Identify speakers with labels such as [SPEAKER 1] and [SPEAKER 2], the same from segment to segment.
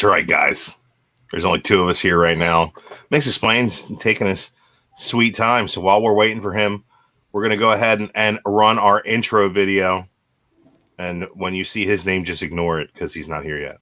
[SPEAKER 1] That's right, guys. There's only two of us here right now. Makes Explain's taking his sweet time. So while we're waiting for him, we're going to go ahead and run our intro video. And when you see his name, just ignore it because he's not here yet.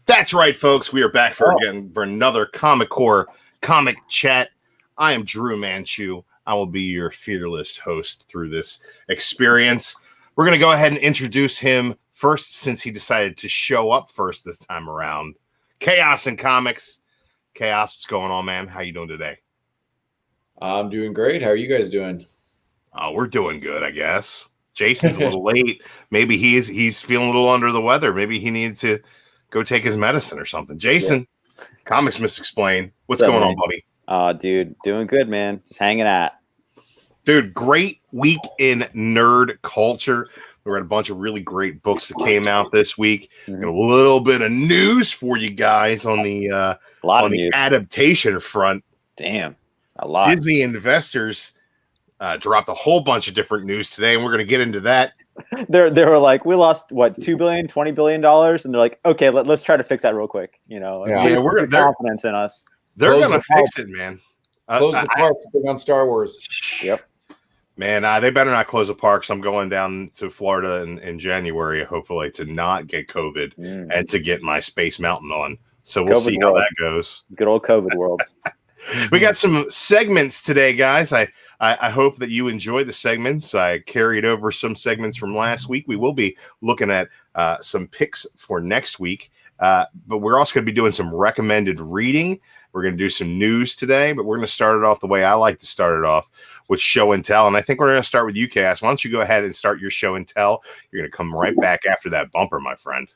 [SPEAKER 1] That's right, folks. We are back for another Comic Core comic chat. I am Drew Manchu. I will be your fearless host through this experience. We're going to go ahead and introduce him first, since he decided to show up first this time around. Chaos in Comics. Chaos, what's going on, man? How you doing today?
[SPEAKER 2] I'm doing great. How are you guys doing?
[SPEAKER 1] We're doing good, I guess. Jason's a little late. Maybe he's feeling a little under the weather. Maybe he needs to go take his medicine or something. Jason, yeah. Comics Misexplained. What's going on, buddy?
[SPEAKER 3] Dude, doing good, man. Just hanging out.
[SPEAKER 1] Dude, great week in nerd culture. We read a bunch of really great books that came out this week. And a little bit of news for you guys on the adaptation front.
[SPEAKER 3] Damn, a lot.
[SPEAKER 1] Disney investors dropped a whole bunch of different news today, and we're going to get into that.
[SPEAKER 3] They were like, we lost what, $2 billion, $20 billion, and they're like, okay, let's try to fix that real quick. You know,
[SPEAKER 1] we're
[SPEAKER 3] confidence in us.
[SPEAKER 1] They're gonna fix it, man.
[SPEAKER 2] Close the park to bring on Star Wars.
[SPEAKER 3] Yep,
[SPEAKER 1] man. They better not close the parks. I'm going down to Florida in January, hopefully, to not get COVID and to get my Space Mountain on. So we'll see how that goes.
[SPEAKER 3] Good old COVID world.
[SPEAKER 1] We got some segments today, guys. I hope that you enjoy the segments. I carried over some segments from last week. We will be looking at some picks for next week, but we're also going to be doing some recommended reading. We're going to do some news today, but we're going to start it off the way I like to start it off, with show and tell. And I think we're going to start with you, Cass. Why don't you go ahead and start your show and tell? You're going to come right back after that bumper, my friend.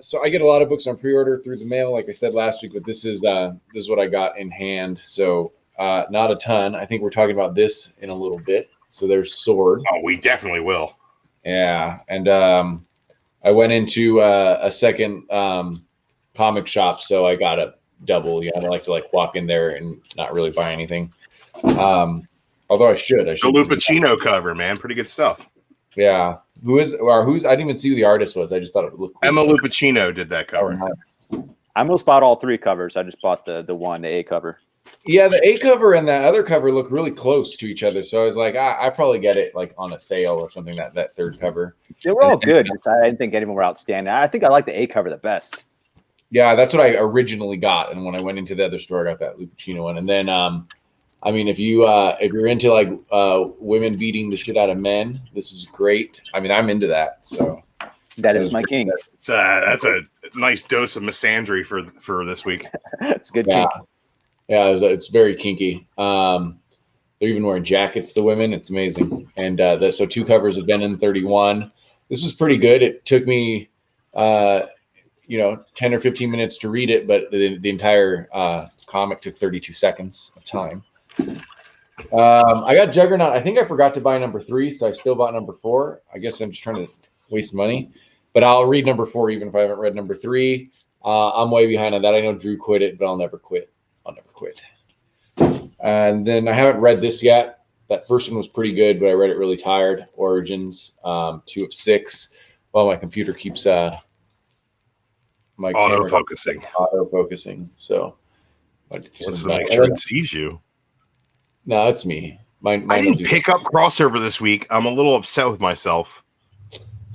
[SPEAKER 2] So I get a lot of books on pre-order through the mail, like I said last week, but this is what I got in hand. So not a ton. I think we're talking about this in a little bit. So there's S.W.O.R.D.
[SPEAKER 1] Oh, we definitely will.
[SPEAKER 2] Yeah, and I went into a second comic shop, so I got a double. Yeah, I don't like to walk in there and not really buy anything. Although I should.
[SPEAKER 1] The Lupacino cover, man, pretty good stuff.
[SPEAKER 2] Yeah. Who's? I didn't even see who the artist was. I just thought it looked cool.
[SPEAKER 1] Emma Lupacino did that cover.
[SPEAKER 2] Oh, nice.
[SPEAKER 3] I almost bought all three covers. I just bought the A cover.
[SPEAKER 2] Yeah, the A cover and that other cover look really close to each other. So I was like, I probably get it on a sale or something, that third cover.
[SPEAKER 3] They were all good. I didn't think any of them were outstanding. I think I like the A cover the best.
[SPEAKER 2] Yeah, that's what I originally got. And when I went into the other store, I got that Lupacino one. And then I mean, if you're into women beating the shit out of men, this is great. I mean, I'm into that. So
[SPEAKER 3] that is my king.
[SPEAKER 1] That's a nice dose of misandry for this week.
[SPEAKER 3] It's good. Kink.
[SPEAKER 2] Yeah, it's very kinky. They're even wearing jackets, the women. It's amazing. And so two covers have been in 31. This was pretty good. It took me 10 or 15 minutes to read it, but the entire comic took 32 seconds of time. I got Juggernaut. I think I forgot to buy number 3, so I still bought number 4. I guess I'm just trying to waste money, but I'll read number 4 even if I haven't read number 3. I'm way behind on that. I know Drew quit it, but I'll never quit. And then I haven't read this yet. That first one was pretty good, but I read it really tired. Origins, 2 of 6. Well, my computer keeps my auto-focusing. So
[SPEAKER 1] let's make sure it sees you.
[SPEAKER 2] No, it's me. I
[SPEAKER 1] didn't pick up crossover this week. I'm a little upset with myself.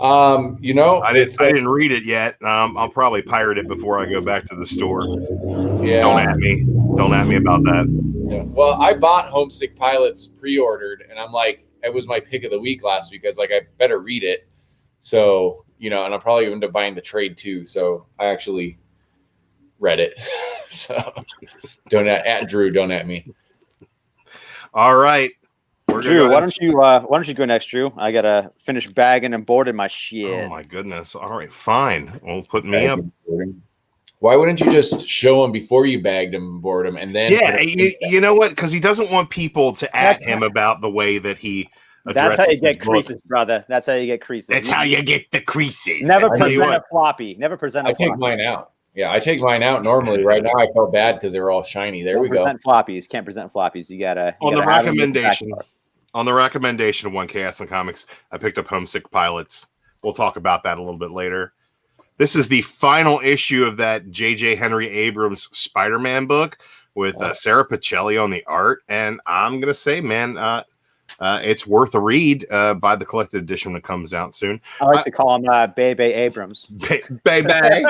[SPEAKER 2] I
[SPEAKER 1] didn't read it yet. I'll probably pirate it before I go back to the store.
[SPEAKER 2] Yeah.
[SPEAKER 1] Don't at me about that.
[SPEAKER 2] Yeah. Well, I bought Homesick Pilots pre-ordered, and I'm like, it was my pick of the week last week. I was like, I better read it. So, and I'll probably end up buying the trade too. So I actually read it. So don't at Drew, don't at me.
[SPEAKER 1] All right.
[SPEAKER 3] Drew, why don't you go next, Drew? I gotta finish bagging and boarding my shit.
[SPEAKER 1] Oh my goodness. All right, fine. Well, put me up.
[SPEAKER 2] Why wouldn't you just show him before you bagged him and board him, and then?
[SPEAKER 1] Yeah, you know what? Because he doesn't want people to at him about the way that he addresses.
[SPEAKER 3] That's how you get creases, brother. That's how you get creases.
[SPEAKER 1] That's how you get the creases.
[SPEAKER 3] Never present a floppy. Never present a floppy.
[SPEAKER 2] I take mine out. Yeah, I take mine out normally. Right now, I felt bad because they were all shiny. There we go.
[SPEAKER 3] Floppies. Can't present floppies. You gotta.
[SPEAKER 1] On the recommendation of One Chaos and Comics, I picked up Homesick Pilots. We'll talk about that a little bit later. This is the final issue of that J.J. Henry Abrams Spider-Man book with Sarah Pacelli on the art. And I'm going to say, man, it's worth a read by the collected edition when it comes out soon.
[SPEAKER 3] I like to call him Bebe Abrams.
[SPEAKER 1] Bebe.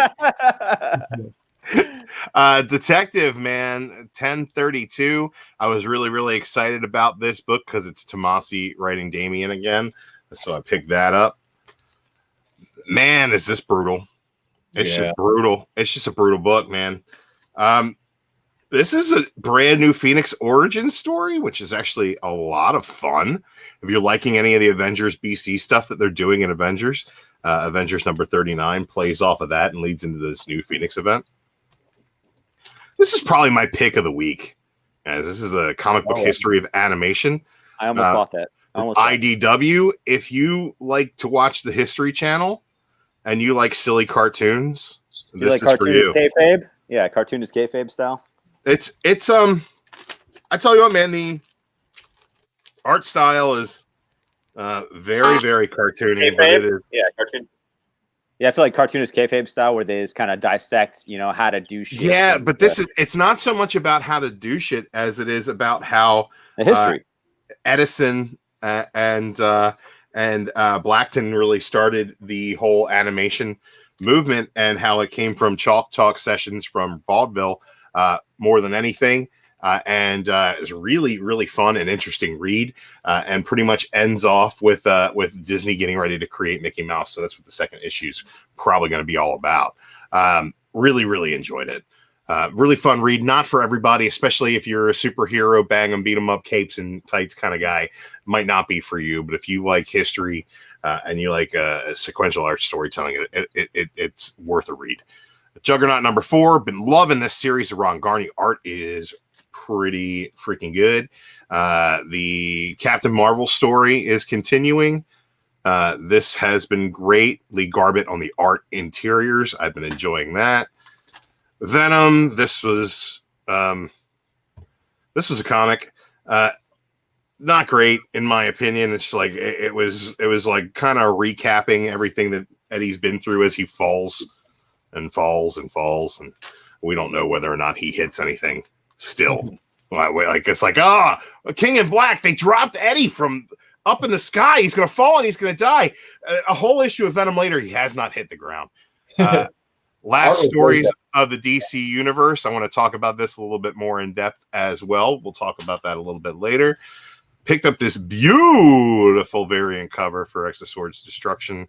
[SPEAKER 1] Detective, man, 1032. I was really, really excited about this book because it's Tomasi writing Damien again. So I picked that up. Man, is this brutal. It's just brutal. It's just a brutal book, man. This is a brand new Phoenix origin story, which is actually a lot of fun. If you're liking any of the Avengers BC stuff that they're doing in Avengers, Avengers number 39 plays off of that and leads into this new Phoenix event. This is probably my pick of the week, as this is a comic book history of animation.
[SPEAKER 3] I almost bought that.
[SPEAKER 1] IDW, if you like to watch the History Channel and you like silly cartoons, this is for you.
[SPEAKER 3] Kayfabe? Yeah, cartoonist kayfabe style.
[SPEAKER 1] It's I tell you what, man, the art style is very, very cartoony, but it is
[SPEAKER 3] cartoon. Yeah, I feel like cartoonist kayfabe style where they just kind of dissect, how to do shit.
[SPEAKER 1] Yeah, but it's not so much about how to do shit as it is about how
[SPEAKER 3] the history.
[SPEAKER 1] Edison and Blackton really started the whole animation movement and how it came from Chalk Talk sessions from vaudeville more than anything. And it's really, really fun and interesting read, and pretty much ends off with Disney getting ready to create Mickey Mouse. So that's what the second issue is probably going to be all about. Really, really enjoyed it. Really fun read. Not for everybody, especially if you're a superhero, bang 'em, beat 'em up, capes and tights kind of guy. Might not be for you, but if you like history and you like sequential art storytelling, it's worth a read. Juggernaut number 4. Been loving this series. The Ron Garney art is pretty freaking good. The Captain Marvel story is continuing. This has been great. Lee Garbett on the art interiors. I've been enjoying that. Venom. This was a comic. Not great in my opinion. It's like it was like kind of recapping everything that Eddie's been through as he falls and falls and falls, and we don't know whether or not he hits anything still. Like it's like King in Black, they dropped Eddie from up in the sky, he's gonna fall and he's gonna die. A whole issue of Venom later, he has not hit the ground. Last stories of the DC universe, I want to talk about this a little bit more in depth as well. We'll talk about that a little bit later. Picked up this beautiful variant cover for S.W.O.R.D's Destruction.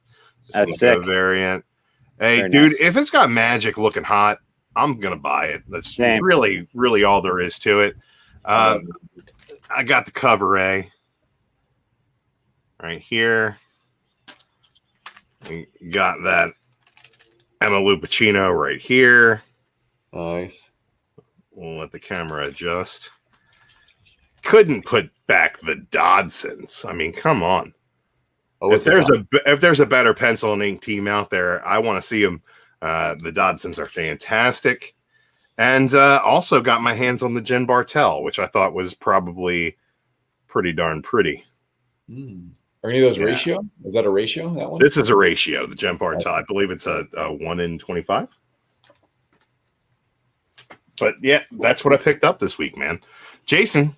[SPEAKER 3] That's sick.
[SPEAKER 1] Variant. Hey,
[SPEAKER 3] Very
[SPEAKER 1] dude,
[SPEAKER 3] nice.
[SPEAKER 1] if it's got magic looking hot, I'm gonna buy it. That's really, really all there is to it. I got the cover A right here. We got that Emma Lupacino right here.
[SPEAKER 2] Nice.
[SPEAKER 1] We'll let the camera adjust. Couldn't put back the Dodsons. I mean, come on. If there's a better pencil and ink team out there, I want to see them. The Dodsons are fantastic. And also got my hands on the Jen Bartel, which I thought was probably pretty darn pretty.
[SPEAKER 2] Are any of those ratio? Is that a ratio, that one?
[SPEAKER 1] This is a ratio, the Jen Bartel. I believe it's a 1 in 25. But yeah, that's what I picked up this week, man. Jason,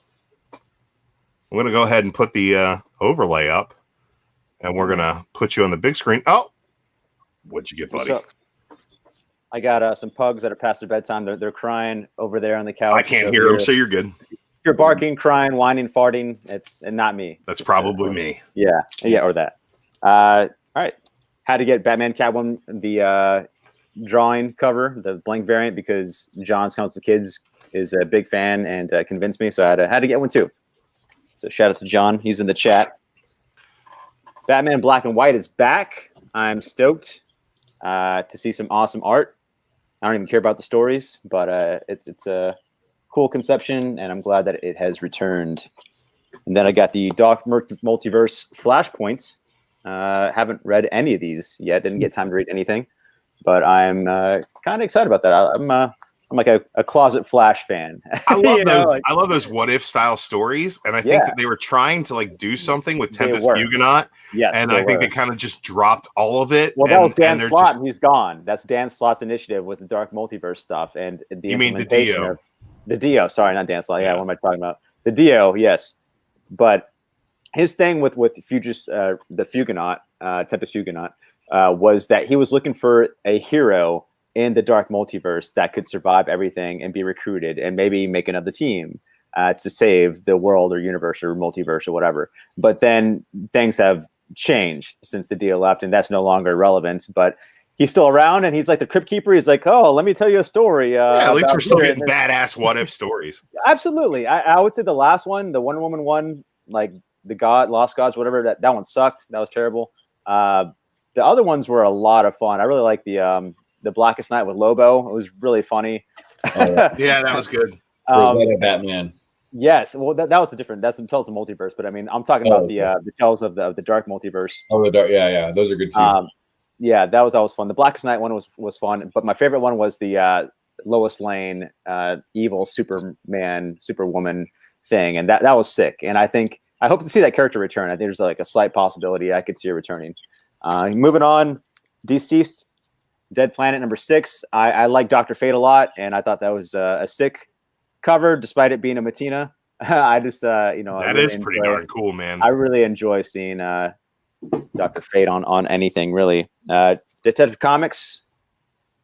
[SPEAKER 1] I'm going to go ahead and put the overlay up. And we're going to put you on the big screen. Oh, what'd you get, buddy?
[SPEAKER 3] I got some pugs that are past their bedtime. They're crying over there on the couch.
[SPEAKER 1] I can't hear them, so you're good.
[SPEAKER 3] you're barking, crying, whining, farting, it's and not me.
[SPEAKER 1] That's probably me.
[SPEAKER 3] Yeah, or that. All right. How to get Batman Catwoman, the drawing cover, the blank variant, because John's Comes with Kids is a big fan and convinced me, so I had to get one too. So shout out to John. He's in the chat. Batman Black and White is back. I'm stoked to see some awesome art. I don't even care about the stories, but it's a cool conception, and I'm glad that it has returned. And then I got the Dark Multiverse Flashpoints. Haven't read any of these yet. Didn't get time to read anything, but I'm kind of excited about that. I'm like a closet Flash fan.
[SPEAKER 1] I love those. I love those what if style stories, and I think that they were trying to like do something with Tempest Huguenot.
[SPEAKER 3] Yes,
[SPEAKER 1] and I think they kind of just dropped all of it.
[SPEAKER 3] Well, that was Dan Slott, and he's gone. That's Dan Slott's initiative, was the Dark Multiverse stuff, and the implementation of the Dio. Sorry, not Dan Slott. Yeah, what am I talking about? The Dio, yes, but his thing with the Huguenot, Tempest Huguenot, was that he was looking for a hero in the Dark Multiverse that could survive everything and be recruited and maybe make another team to save the world or universe or multiverse or whatever. But then things have changed since the Dio left, and that's no longer relevant. But he's still around, and he's like the Crypt Keeper. He's like, oh, let me tell you a story.
[SPEAKER 1] At least we're still getting badass what if stories.
[SPEAKER 3] Absolutely. I would say the last one, the Wonder Woman one, like the Lost Gods, whatever, that one sucked. That was terrible. The other ones were a lot of fun. I really like the Blackest Night with Lobo. It was really funny.
[SPEAKER 1] Yeah, that was good.
[SPEAKER 2] Batman.
[SPEAKER 3] Yes, well, that was a different. That's the Tales of Multiverse, but I mean, I'm talking about the Tales of the Dark Multiverse.
[SPEAKER 2] Oh, the Dark, yeah, those are good too.
[SPEAKER 3] Yeah, that was always fun. The Blackest Night one was fun, but my favorite one was the Lois Lane evil Superwoman thing, and that was sick. And I hope to see that character return. I think there's like a slight possibility I could see her returning. Moving on, Deceased, Dead Planet #6. I like Dr. Fate a lot, and I thought that was a sick cover, despite it being a Matina. I just, that
[SPEAKER 1] really is pretty darn cool, man.
[SPEAKER 3] I really enjoy seeing Dr. Fate on anything, really. Detective Comics.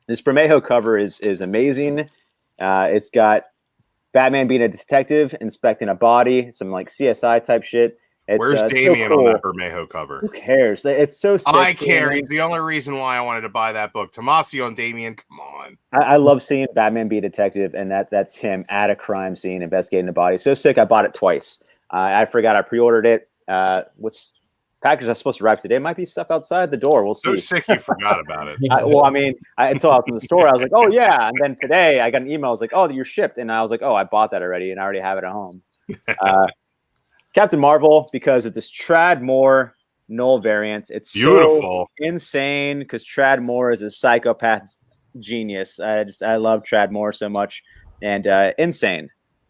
[SPEAKER 3] This Bermejo cover is amazing. It's got Batman being a detective, inspecting a body, some like CSI type shit.
[SPEAKER 1] Where's Damian on that Bermejo cover?
[SPEAKER 3] Who cares? It's so sexy.
[SPEAKER 1] I care. He's the only reason why I wanted to buy that book. Tomasio and Damian, come on.
[SPEAKER 3] I love seeing Batman be a detective, and that's him at a crime scene investigating the body. So sick, I bought it twice. I forgot I pre-ordered it. What's package that's supposed to arrive today? Might be stuff outside the door. We'll see.
[SPEAKER 1] So sick you forgot about it.
[SPEAKER 3] Until I was in the store, I was like, oh yeah. And then today I got an email. I was like, oh, you're shipped. And I was like, oh, I bought that already, and I already have it at home. Captain Marvel, because of this Trad Moore null variant. It's beautiful, so insane, because Trad Moore is a psychopath genius. I love Trad Moore so much, and insane.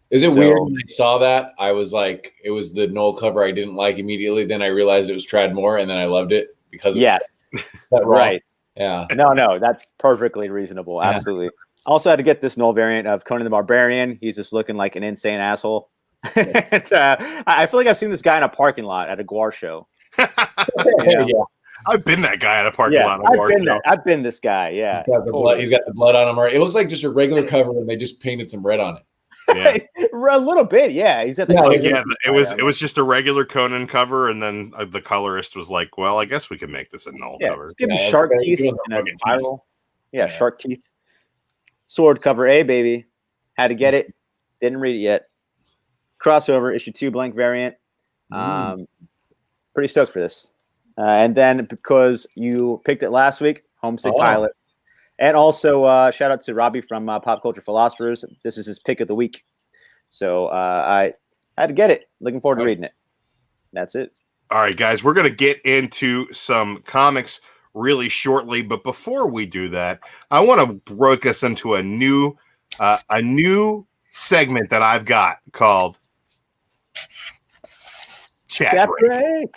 [SPEAKER 2] Is it weird when I saw that? I was like, it was the null cover I didn't like immediately. Then I realized it was Trad Moore, and then I loved it because of that
[SPEAKER 3] right.
[SPEAKER 2] Yeah.
[SPEAKER 3] No, that's perfectly reasonable. Yeah. Absolutely. Also had to get this null variant of Conan the Barbarian. He's just looking like an insane asshole. And, I feel like I've seen this guy in a parking lot at a Guar show.
[SPEAKER 1] Yeah. I've been that guy at a parking lot.
[SPEAKER 3] I've been this guy. Yeah,
[SPEAKER 2] he's got the blood on him. It looks like just a regular cover, and they just painted some red on it.
[SPEAKER 1] Yeah.
[SPEAKER 3] A little bit. Yeah, he's at
[SPEAKER 1] it was just a regular Conan cover, and then the colorist was like, "Well, I guess we can make this a null cover."
[SPEAKER 3] Let's give him shark teeth and a viral. Yeah, shark teeth. S.W.O.R.D cover A, baby. Had to get it. Didn't read it yet. Crossover issue 2 blank variant. Pretty stoked for this. And then because you picked it last week, Homesick Pilots. And also shout out to Robbie from Pop Culture Philosophers. This is his pick of the week. So I had to get it. Looking forward to reading it. That's it.
[SPEAKER 1] All right, guys, we're going to get into some comics really shortly. But before we do that, I want to break us into a new segment that I've got called Chat Break.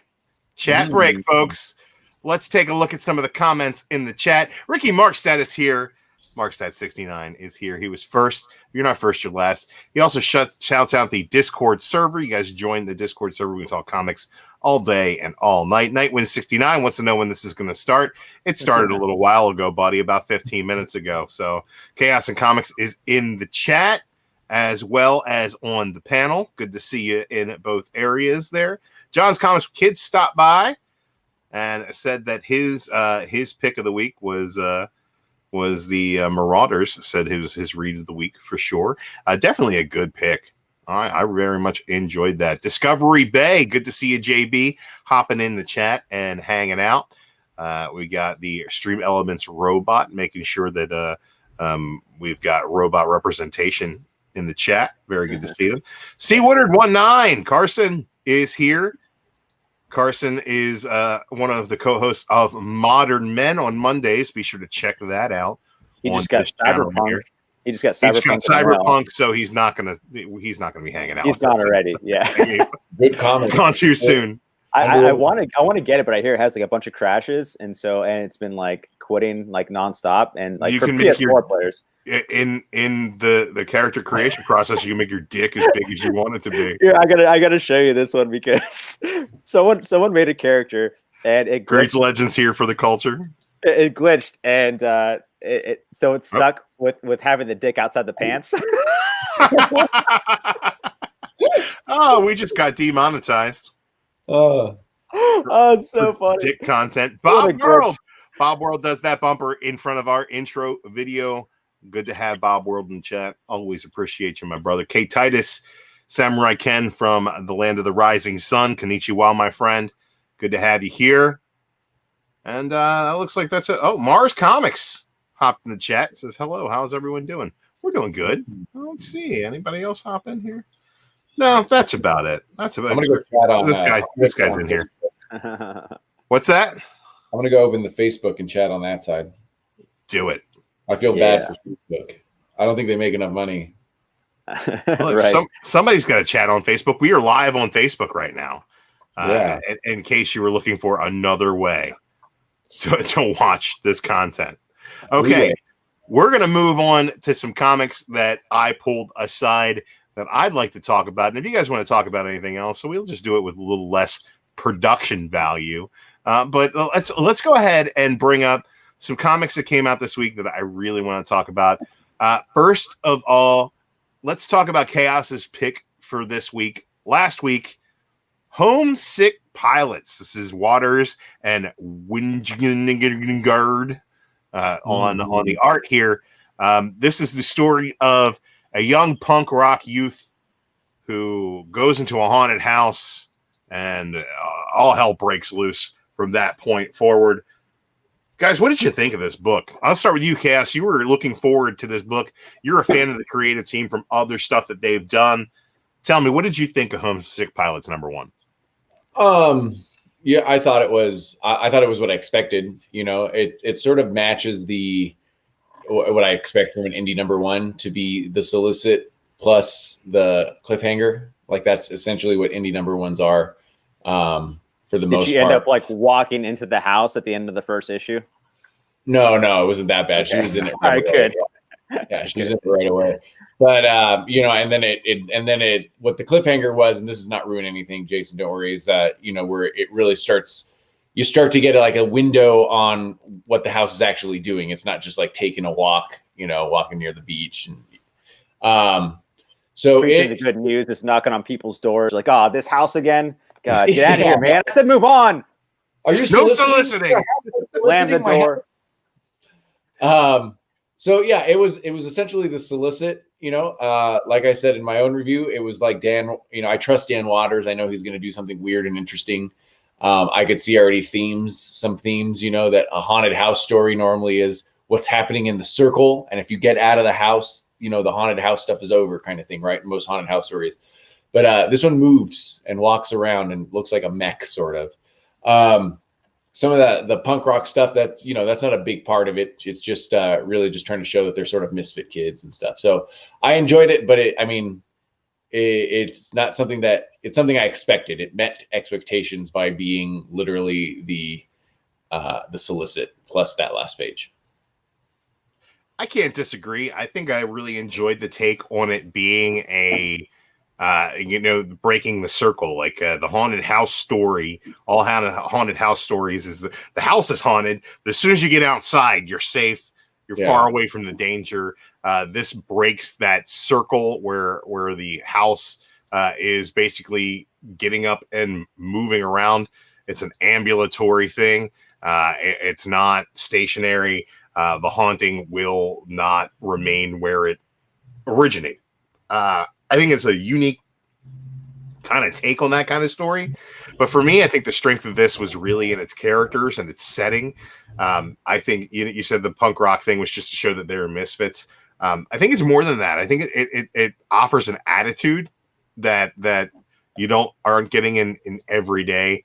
[SPEAKER 1] Chat Break, folks. Let's take a look at some of the comments in the chat. Ricky Markstad is here. Markstad69 is here. He was first. You're not first, you're last. He also shouts out the Discord server. You guys join the Discord server. We talk comics all day and all night. Nightwind69 wants to know when this is going to start. It started a little while ago, buddy, about 15 minutes ago. So Chaos and Comics is in the chat. as well as on the panel. Good to see you in both areas there. John's Comics Kids stopped by and said that his pick of the week was the Marauders. Said it was his read of the week for sure. Definitely a good pick. I very much enjoyed that. Discovery Bay. Good to see you, JB, hopping in the chat and hanging out. We got the Stream Elements robot, making sure that we've got robot representation in the chat. Very good to see them. C. Woodard 19. Carson is here. Carson is one of the co-hosts of Modern Men on Mondays. Be sure to check that out.
[SPEAKER 3] He just got Cyberpunk. He just got
[SPEAKER 1] Cyberpunk, so he's not gonna be hanging out.
[SPEAKER 3] He's gone already. Yeah,
[SPEAKER 2] good comment.
[SPEAKER 1] Gone too soon.
[SPEAKER 3] I want to get it, but I hear it has like a bunch of crashes, and it's been like quitting like nonstop, and like
[SPEAKER 1] you
[SPEAKER 3] for
[SPEAKER 1] can
[SPEAKER 3] PS4 players.
[SPEAKER 1] In the character creation process, you can make your dick as big as you want it to be.
[SPEAKER 3] Yeah, I gotta show you this one because someone made a character and it glitched.
[SPEAKER 1] Great Legends here for the culture.
[SPEAKER 3] It glitched and so it's stuck with having the dick outside the pants.
[SPEAKER 1] Oh, we just got demonetized.
[SPEAKER 3] Oh, it's so funny.
[SPEAKER 1] Dick content. Bob World does that bumper in front of our intro video. Good to have Bob World in chat. Always appreciate you, my brother. K. Titus, Samurai Ken from the Land of the Rising Sun. Konnichiwa, my friend. Good to have you here. And that looks like that's it. Oh, Mars Comics hopped in the chat. Says, hello, how's everyone doing? We're doing good. Let's see. Anybody else hop in here? No, that's about it. That's about it.
[SPEAKER 2] I'm going to go chat on
[SPEAKER 1] this guy's in here. What's that?
[SPEAKER 2] I'm going to go open the Facebook and chat on that side.
[SPEAKER 1] Do it.
[SPEAKER 2] I feel bad for Facebook. I don't think they make enough money.
[SPEAKER 1] Look,
[SPEAKER 3] right.
[SPEAKER 1] Somebody's got to chat on Facebook. We are live on Facebook right now. In case you were looking for another way to watch this content. Okay. We're going to move on to some comics that I pulled aside that I'd like to talk about. And if you guys want to talk about anything else, so we'll just do it with a little less production value. But let's go ahead and bring up some comics that came out this week that I really want to talk about. First of all, let's talk about Chaos's pick for this week. Last week, Homesick Pilots. This is Waters and Wingard on the art here. This is the story of a young punk rock youth who goes into a haunted house and all hell breaks loose from that point forward. Guys, what did you think of this book? I'll start with you, Cass. You were looking forward to this book. You're a fan of the creative team from other stuff that they've done. Tell me, what did you think of Homesick Pilots #1?
[SPEAKER 2] Yeah, I thought it was what I expected. You know, it sort of matches what I expect from an indie #1 to be the solicit plus the cliffhanger. Like that's essentially what indie #1s are. For the most part. Did she
[SPEAKER 3] end up like walking into the house at the end of the first issue?
[SPEAKER 2] No, it wasn't that bad. Okay. She was in it right away. Good. Yeah, she was in it right away. But you know, and then it what the cliffhanger was, and this is not ruin anything, Jason, don't worry, is that, you know, where it really starts, you start to get like a window on what the house is actually doing. It's not just like taking a walk, you know, walking near the beach. And so
[SPEAKER 3] the good news is knocking on people's doors, like, oh, this house again. God, get out of here, man. I said move on.
[SPEAKER 2] Are you
[SPEAKER 1] soliciting?
[SPEAKER 3] Slam the door.
[SPEAKER 2] So yeah, it was essentially the solicit, you know, like I said in my own review, it was like Dan, you know, I trust Dan Waters. I know he's going to do something weird and interesting. I could see already some themes, you know, that a haunted house story normally is what's happening in the circle. And if you get out of the house, you know, the haunted house stuff is over kind of thing, right? Most haunted house stories. But this one moves and walks around and looks like a mech, sort of. Some of the punk rock stuff, that's, you know, that's not a big part of it. It's just really just trying to show that they're sort of misfit kids and stuff. So I enjoyed it, but it's not something it's something I expected. It met expectations by being literally the solicit plus that last page.
[SPEAKER 1] I can't disagree. I think I really enjoyed the take on it being a breaking the circle, like the haunted house story. All haunted house stories is the house is haunted, but as soon as you get outside, you're safe. You're far away from the danger. This breaks that circle where the house is basically getting up and moving around. It's an ambulatory thing. It's not stationary. The haunting will not remain where it originated. I think it's a unique kind of take on that kind of story. But for me, I think the strength of this was really in its characters and its setting. I think you said the punk rock thing was just to show that they were misfits. I think it's more than that. I think it offers an attitude that you aren't getting in everyday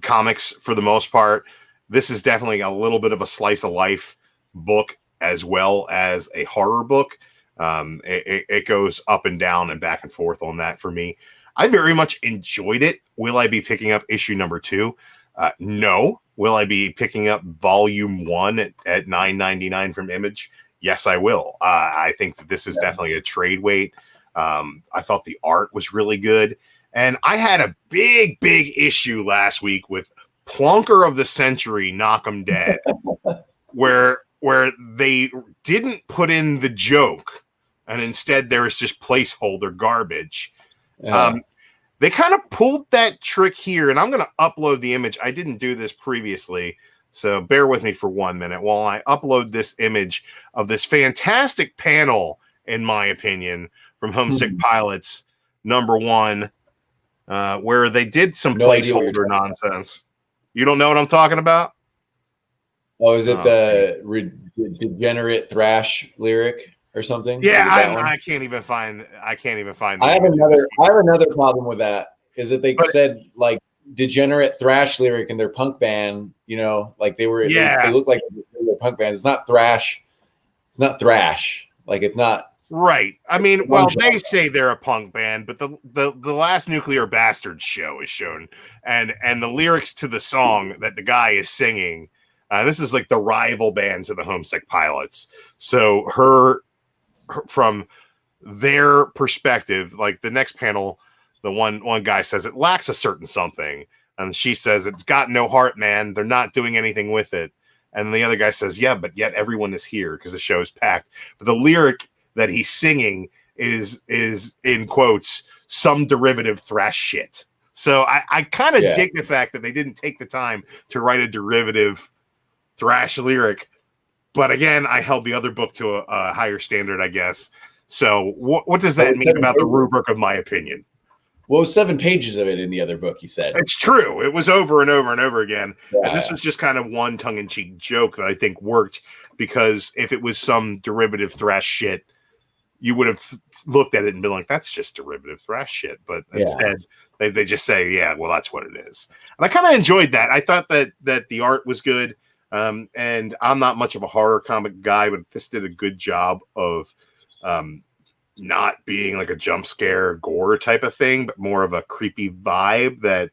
[SPEAKER 1] comics for the most part. This is definitely a little bit of a slice of life book as well as a horror book. It goes up and down and back and forth on that for me. I very much enjoyed it. Will I be picking up issue number 2? No. Will I be picking up volume 1 at $9.99 from Image? Yes, I will. I think that this is definitely a trade weight. I thought the art was really good. And I had a big issue last week with Plonker of the Century, Knock 'em Dead, where they didn't put in the joke, and instead there was just placeholder garbage. They kind of pulled that trick here, and I'm going to upload the image. I didn't do this previously, so bear with me for 1 minute while I upload this image of this fantastic panel, in my opinion, from Homesick Pilots #1, where they did some placeholder nonsense. You don't know what I'm talking about?
[SPEAKER 2] Oh, is it the degenerate thrash lyric or something?
[SPEAKER 1] Yeah, I can't even find.
[SPEAKER 2] I have another problem with that. Is that they said like degenerate thrash lyric in their punk band? You know, like they were. Yeah. They look like they were a punk band. It's not thrash. It's not thrash. Like it's not.
[SPEAKER 1] Right. I mean, well, they say they're a punk band, but the last Nuclear Bastards show is shown, and the lyrics to the song that the guy is singing. This is like the rival band to the Homesick Pilots. So from their perspective, like the next panel, the one guy says it lacks a certain something, and she says it's got no heart, man. They're not doing anything with it. And the other guy says, yeah, but yet everyone is here because the show is packed. But the lyric that he's singing is in quotes some derivative thrash shit. So I kind of dig the fact that they didn't take the time to write a derivative thrash lyric. But again, I held the other book to a higher standard, I guess. So what does that mean about the rubric of my opinion?
[SPEAKER 2] Well, 7 pages of it in the other book, you said.
[SPEAKER 1] It's true. It was over and over and over again. Yeah. And this was just kind of one tongue-in-cheek joke that I think worked, because if it was some derivative thrash shit, you would have looked at it and been like, that's just derivative thrash shit. But instead, they just say, yeah, well, that's what it is. And I kind of enjoyed that. I thought that the art was good. And I'm not much of a horror comic guy, but this did a good job of not being like a jump scare gore type of thing, but more of a creepy vibe that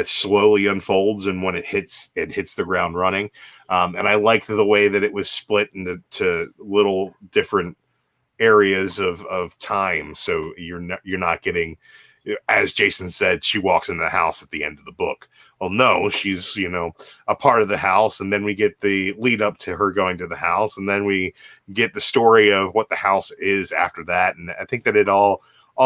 [SPEAKER 1] slowly unfolds, and when it hits the ground running. And I liked the way that it was split into little different areas of time, so you're not getting, as Jason said, she walks into the house at the end of the book. Well, no, she's a part of the house, and then we get the lead up to her going to the house, and then we get the story of what the house is after that. And I think that it all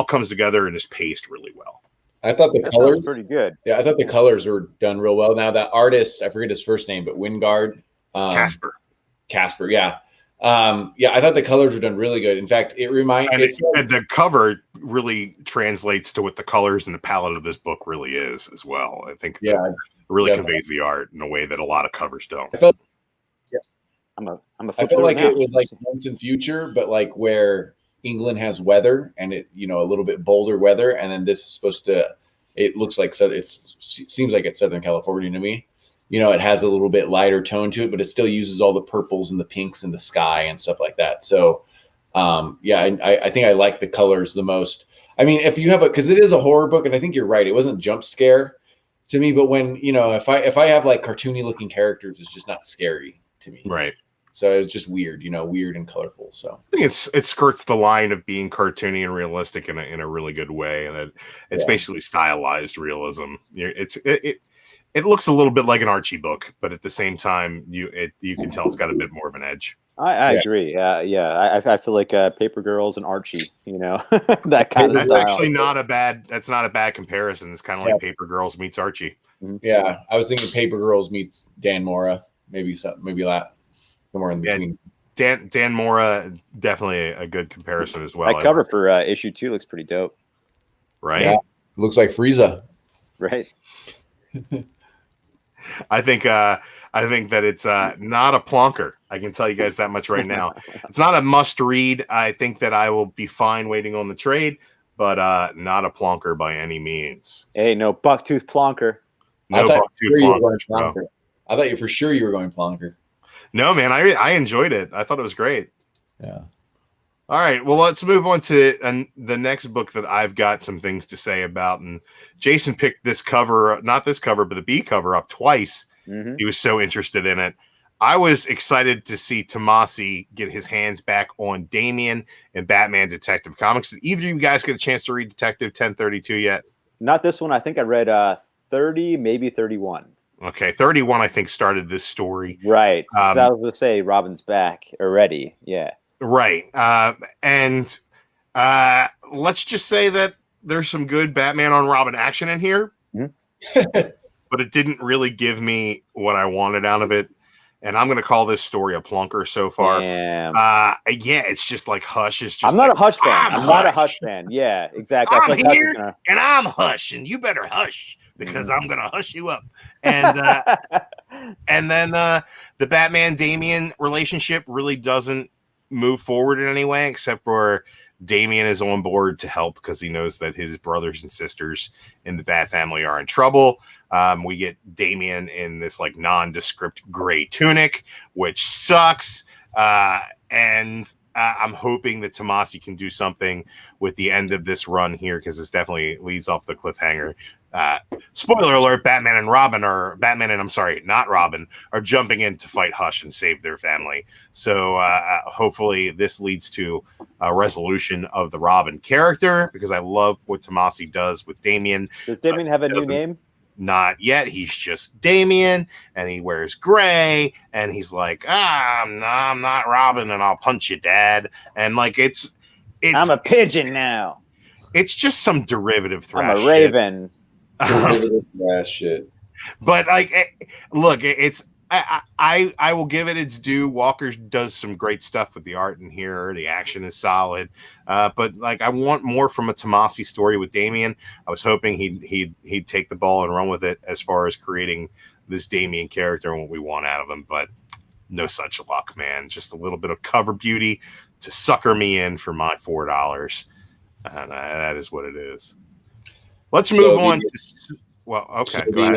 [SPEAKER 1] comes together and is paced really well.
[SPEAKER 2] I thought the colors
[SPEAKER 3] pretty good.
[SPEAKER 2] Yeah, I thought the colors were done real well. Now that artist, I forget his first name, but Wingard, Casper, yeah. I thought the colors were done really good. In fact, and
[SPEAKER 1] the cover really translates to what the colors and the palette of this book really is as well. I think it really conveys the art in a way that a lot of covers don't.
[SPEAKER 2] I felt
[SPEAKER 3] like
[SPEAKER 2] it was like Once and Future, but like where England has weather, and it a little bit bolder weather, and then this is supposed to. It looks like it seems like it's Southern California to me. It has a little bit lighter tone to it, but it still uses all the purples and the pinks in the sky and stuff like that. So, I think I like the colors the most. I mean, if you have because it is a horror book, and I think you're right, it wasn't jump scare to me. But when if I have like cartoony looking characters, it's just not scary to me.
[SPEAKER 1] Right.
[SPEAKER 2] So it's just weird, weird and colorful. So
[SPEAKER 1] I think it skirts the line of being cartoony and realistic in a really good way, and it's basically stylized realism. It looks a little bit like an Archie book, but at the same time, you can tell it's got a bit more of an edge.
[SPEAKER 3] I
[SPEAKER 2] Yeah.
[SPEAKER 3] agree. Yeah. I feel like Paper Girls and Archie, that kind of
[SPEAKER 1] That's
[SPEAKER 3] style.
[SPEAKER 1] actually not a bad. That's not a bad comparison. It's kind of like Paper Girls meets Archie.
[SPEAKER 2] Yeah, I was thinking Paper Girls meets Dan Mora, maybe that somewhere in between.
[SPEAKER 1] Dan Mora, definitely a good comparison as well.
[SPEAKER 3] That cover for issue 2 looks pretty dope.
[SPEAKER 1] Right?
[SPEAKER 2] Yeah, looks like Frieza.
[SPEAKER 3] Right.
[SPEAKER 1] I think that it's not a plonker. I can tell you guys that much right now. It's not a must read. I think that I will be fine waiting on the trade, but not a plonker by any means.
[SPEAKER 3] Hey, no bucktooth plonker.
[SPEAKER 1] No
[SPEAKER 2] I thought
[SPEAKER 1] bucktooth
[SPEAKER 2] you were going
[SPEAKER 1] plonkers, bro.
[SPEAKER 2] Plonker. I thought you for sure you were going Plonker.
[SPEAKER 1] No, man, I enjoyed it. I thought it was great.
[SPEAKER 2] Yeah.
[SPEAKER 1] All right, well, let's move on to the next book that I've got some things to say about. And Jason picked this cover, not this cover, but the B cover up twice.
[SPEAKER 3] Mm-hmm.
[SPEAKER 1] He was so interested in it. I was excited to see Tomasi get his hands back on Damian and Batman Detective Comics. Did either of you guys get a chance to read Detective 1032 yet?
[SPEAKER 3] Not this one. I think I read 30, maybe 31.
[SPEAKER 1] Okay, 31 I think started this story.
[SPEAKER 3] Right. So I was going to say Robin's back already. Yeah.
[SPEAKER 1] Right. And let's just say that there's some good Batman on Robin action in here, but it didn't really give me what I wanted out of it. And I'm going to call this story a plunker so far.
[SPEAKER 3] Damn.
[SPEAKER 1] Yeah, it's just like Hush is just.
[SPEAKER 3] I'm not
[SPEAKER 1] like,
[SPEAKER 3] a Hush fan. I'm not a
[SPEAKER 1] Hush.
[SPEAKER 3] Hush fan. Yeah, exactly.
[SPEAKER 1] I'm
[SPEAKER 3] I feel like
[SPEAKER 1] here and I'm Hush, and you better hush because I'm going to hush you up. And and then the Batman Damian relationship really doesn't move forward in any way, except for Damian is on board to help because he knows that his brothers and sisters in the Bat family are in trouble. We get Damian in this like nondescript gray tunic, which sucks. And I'm hoping that Tomasi can do something with the end of this run here because this definitely leads off the cliffhanger. Spoiler alert, Batman and not Robin, are jumping in to fight Hush and save their family. So hopefully this leads to a resolution of the Robin character because I love what Tomasi does with Damian.
[SPEAKER 3] Does Damian have a new name?
[SPEAKER 1] Not yet. He's just Damian, and he wears gray, and he's like, I'm not Robin, and I'll punch you, Dad. And like, it's
[SPEAKER 3] I'm a pigeon now.
[SPEAKER 1] It's just some derivative thrash.
[SPEAKER 3] I'm a raven.
[SPEAKER 2] Shit.
[SPEAKER 1] But like, look, it's I will give it its due. Walker does some great stuff with the art in here. The action is solid, but like I want more from a Tomasi story with Damian. I was hoping he'd take the ball and run with it as far as creating this Damian character and what we want out of him. But no such luck, man. Just a little bit of cover beauty to sucker me in for my $4, and that is what it is. Let's move on. Well, okay.
[SPEAKER 2] So
[SPEAKER 1] go ahead.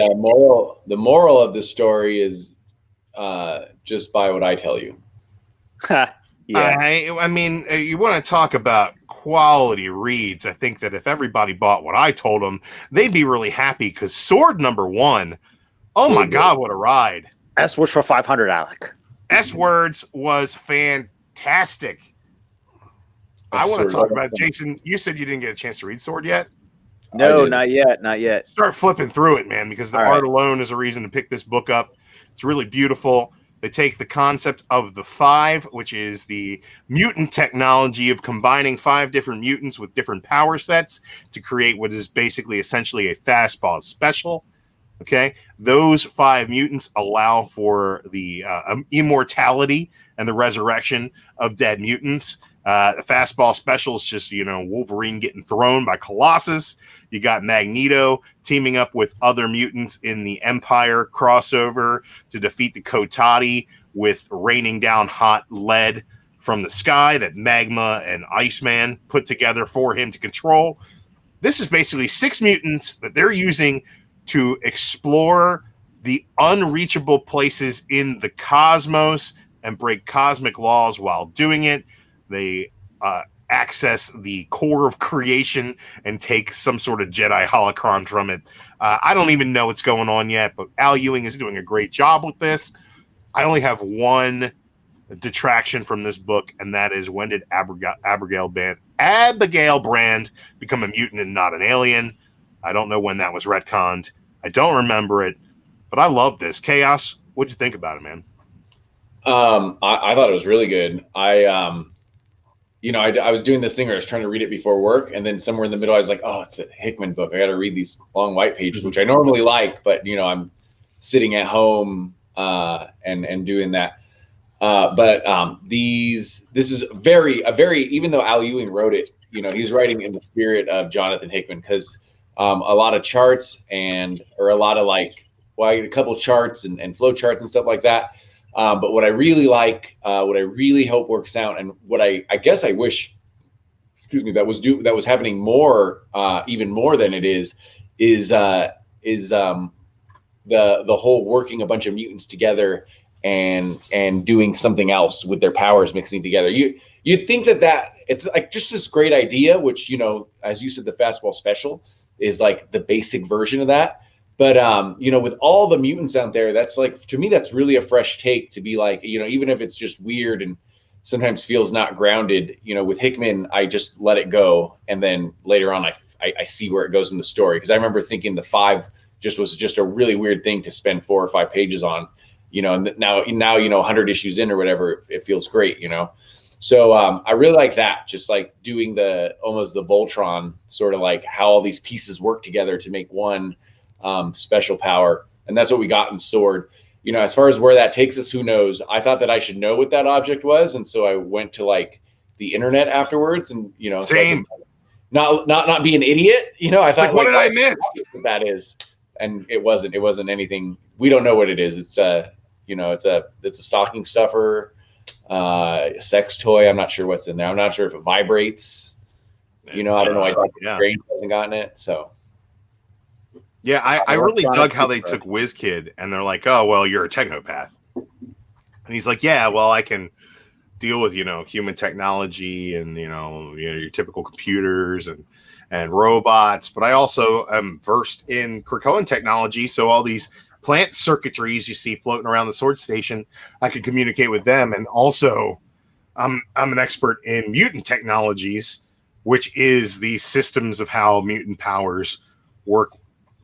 [SPEAKER 2] The moral of the story is just buy what I tell you.
[SPEAKER 3] Yeah.
[SPEAKER 1] I mean, you want to talk about quality reads. I think that if everybody bought what I told them, they'd be really happy because S.W.O.R.D #1. Oh my God, what a ride!
[SPEAKER 3] S-Words for 500, Alec.
[SPEAKER 1] S-Words was fantastic. I want to talk about Jason. You said you didn't get a chance to read S.W.O.R.D yet.
[SPEAKER 3] No, not yet.
[SPEAKER 1] Start flipping through it, man, because the art alone is a reason to pick this book up. It's really beautiful. They take the concept of the 5, which is the mutant technology of combining 5 different mutants with different power sets to create what is basically essentially a fastball special. Okay, those 5 mutants allow for the immortality and the resurrection of dead mutants. The fastball special is just, Wolverine getting thrown by Colossus. You got Magneto teaming up with other mutants in the Empire crossover to defeat the Kotati with raining down hot lead from the sky that Magma and Iceman put together for him to control. This is basically 6 mutants that they're using to explore the unreachable places in the cosmos and break cosmic laws while doing it. They access the core of creation and take some sort of Jedi holocron from it. I don't even know what's going on yet, but Al Ewing is doing a great job with this. I only have one detraction from this book, and that is when did Abigail Brand become a mutant and not an alien? I don't know when that was retconned. I don't remember it, but I love this. Chaos, what'd you think about it, man?
[SPEAKER 2] I thought it was really good. I was doing this thing where I was trying to read it before work, and then somewhere in the middle, I was like, "Oh, it's a Hickman book. I got to read these long white pages, which I normally like, but I'm sitting at home and doing that." This is a very even though Al Ewing wrote it, he's writing in the spirit of Jonathan Hickman because a lot of charts or a lot of a couple charts and flow charts and stuff like that. But what I really like, what I really hope works out, and what I guess I wish, excuse me, that was happening more, even more than it is the whole working a bunch of mutants together and doing something else with their powers mixing together. You'd think that it's like just this great idea, which as you said, the fastball special is like the basic version of that. But with all the mutants out there, that's like, to me, that's really a fresh take to be like, even if it's just weird and sometimes feels not grounded. With Hickman, I just let it go, and then later on, I see where it goes in the story, because I remember thinking the 5 was just a really weird thing to spend 4 or 5 pages on. And now 100 issues in or whatever, it feels great. So I really like that, just like doing almost the Voltron, sort of like how all these pieces work together to make one special power. And that's what we got in S.W.O.R.D. As far as where that takes us, who knows? I thought that I should know what that object was, and so I went to the internet afterwards, and
[SPEAKER 1] Same.
[SPEAKER 2] So not be an idiot. I thought,
[SPEAKER 1] what did I miss?
[SPEAKER 2] That is, and it wasn't anything. We don't know what it is. It's it's a stocking stuffer, sex toy. I'm not sure what's in there. I'm not sure if it vibrates. I don't know. I thought the brain hasn't gotten it, so.
[SPEAKER 1] Yeah, I really dug how they took WizKid, and they're like, "Oh, well, you're a technopath," and he's like, "Yeah, well, I can deal with human technology and your typical computers and robots, but I also am versed in Krakoan technology, so all these plant circuitries you see floating around the S.W.O.R.D station, I can communicate with them, and also I'm an expert in mutant technologies, which is the systems of how mutant powers work